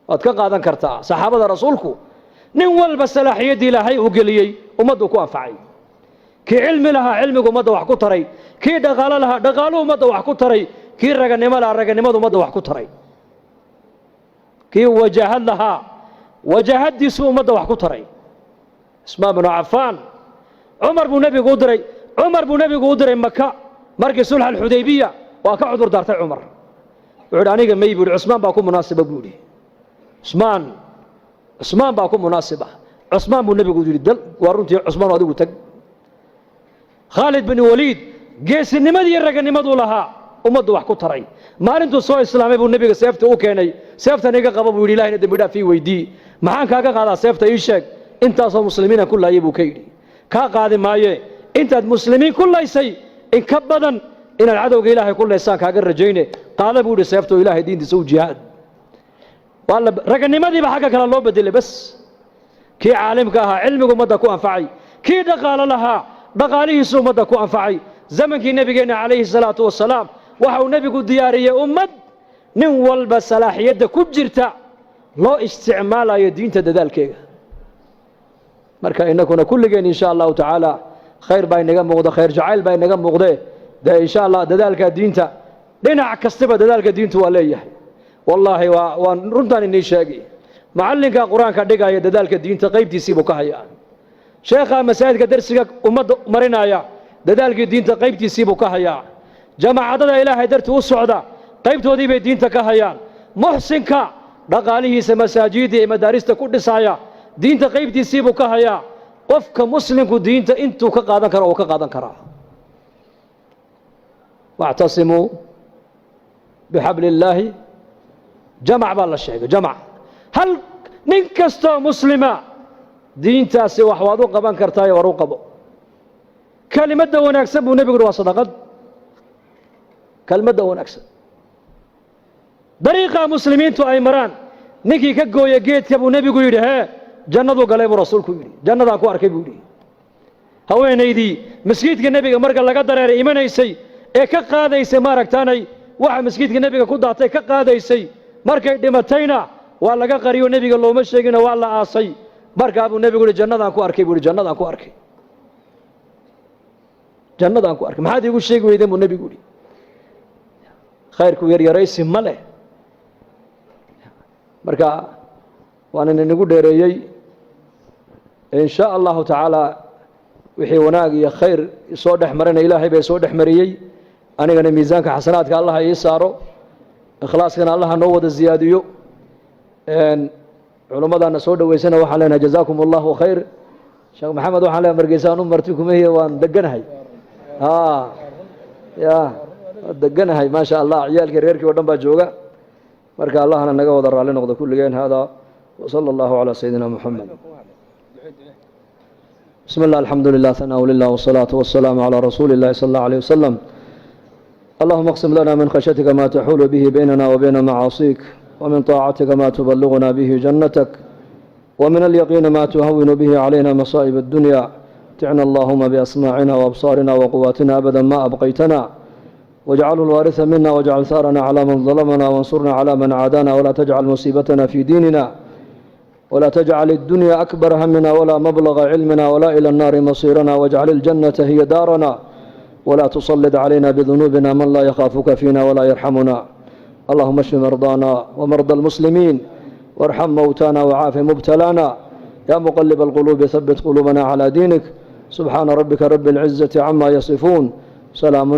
أتكقادا كرتا صحابة رسولكو نول بسلاحية دي لهي وقليي ومدو كو أنفعي كي علم لها علمك ومدو وحكو تري كي دقال لها دقالو ومدو وحكو تري كي رغنما لها رغنما ومدو وحكو تري كي وجاهد لها وجاهد دي سوء ومدو وحكو تري اسماء بن عفان عمر بن نبي قدري مكة مركز صلح الحديبية وكا عذر دارتي عمر وعد عنيقا ما يقول عثمان باكو مناسبة قولي عثمان باكو مناسبة عثمان بن نبي قدري دل وارنتي عثمان وادو تق خالد بن وليد جيس النمدي الرقا نمدو لها ومدو وحكو تري ما انتو سوى اسلامي بن نبي سيفته اوكيني سيفته نيقا قبب ويلي الله ندم بدا في ويدي معان كاكا قادا سيفته ايشاك انت اصلا مسلمين كلها يبو كيدي كا قادي مايه انت مسلمين كلها يسي ان كبدا ان العدو الهي كلها يسان كاقا رجيني قال بودي سيفته الهي دين دي سو جهاد والله رقنمدي بحاجه كلا لو بدل بس كي عالمك اها علمك ومدى كو انفعي كي دقال لها دقاليه سو مدى كو انفعي زمنك نبينا عليه الصلاه والسلام وحو نبيك دياريه امد نين والب صلاحيده كجرتا لو استعمالاyo diinta dadaalkeega marka inakuna kulligeen insha Allah ta'ala khayr bay naga muuqdo khayr jacayl bay naga muuqdo da insha Allah dadaalka diinta dhinac kastaba dadaalka diintu waa leeyahay wallahi waa runtan inii sheegi macallinka quraanka dhigaya dadaalka diinta qaybtiisii buu ka hayaa sheekha masaajidka darsiga umada marinaya dadaalka diinta qaybtiisii buu ka hayaa jamaacada ilaahay dartii u socda qaybtoodii bay diinta ka hayaan muhsinka dhaqaalihiisa masaajida iyo madaarista ku dhisaya diinta qaybtiisii buu ka hayaa qofka muslimku diinta intuu ka qaadan karo oo ka qaadan kara wa'tasimu bihablillahi jamac baa la sheegay jamac hal nin kasta muslima diintaasi wax waad u qaban kartaa war u qabo kalimada wanaagsan buu nabigu waa sadaqad كلمة ونكسر طريقة مسلمين تو أيمران نكي كجوية جيت كابو نبي يقول ها جنة وقلب رسول كوري جنة أكو أركب يقولي هو نيدي مسجد النبي مرق الله قدر إيمان يسي كقاعدة يسي مارك تاني واحد مسجد النبي كود عطيه كقاعدة يسي مرك دمتينا waa laga qariyo nebiga looma sheegina waa la aasay markaa buu nebigu yihi jannadaan ku arkay buu yihi jannadaan ku arkay jannadaan ku arkay maxaad iigu sheegi weydeen buu nebigu yihi khayrku yaryaraysi ma leh marka waanan inagu dheereeyey in sha allahu tacaala wixii wanaag iyo khayr soo dhex marayna ilaahay bay soo dhex mariyey anigana miisaanka xasanaadka allah ii saaro ikhlaaskana allah noo wada ziyaadiyo culimmadana soo dhaweysana waxaan leenahay jazaakum allahu khayr sheekh maxamed waxaan leenahay margeysaan u marti kumahiye waan deganahay ya deganahay ma sha allah ciyaalkii reerkii oo dhan baa jooga marka allahna naga wada raali noqdo kulligeen hada وصلى الله على سيدنا محمد بسم الله الحمد لله ثناء لله والصلاة والسلام على رسول الله صلى الله عليه وسلم اللهم اقسم لنا من خشيتك ما تحول به بيننا وبين معاصيك ومن طاعتك ما تبلغنا به جنتك ومن اليقين ما تهون به علينا مصائب الدنيا متعنا اللهم بأسماعنا وأبصارنا وقواتنا أبدا ما أبقيتنا واجعله الوارث منا واجعل ثارنا على من ظلمنا وانصرنا على من عادانا ولا تجعل مصيبتنا في ديننا ولا تجعل الدنيا أكبر همنا ولا مبلغ علمنا ولا إلى النار مصيرنا واجعل الجنة هي دارنا ولا تسلط علينا بذنوبنا من لا يخافك فينا ولا يرحمنا اللهم اشف مرضانا ومرضى المسلمين وارحم موتانا وعاف مبتلانا يا مقلب القلوب ثبت قلوبنا على دينك سبحان ربك رب العزة عما يصفون سلام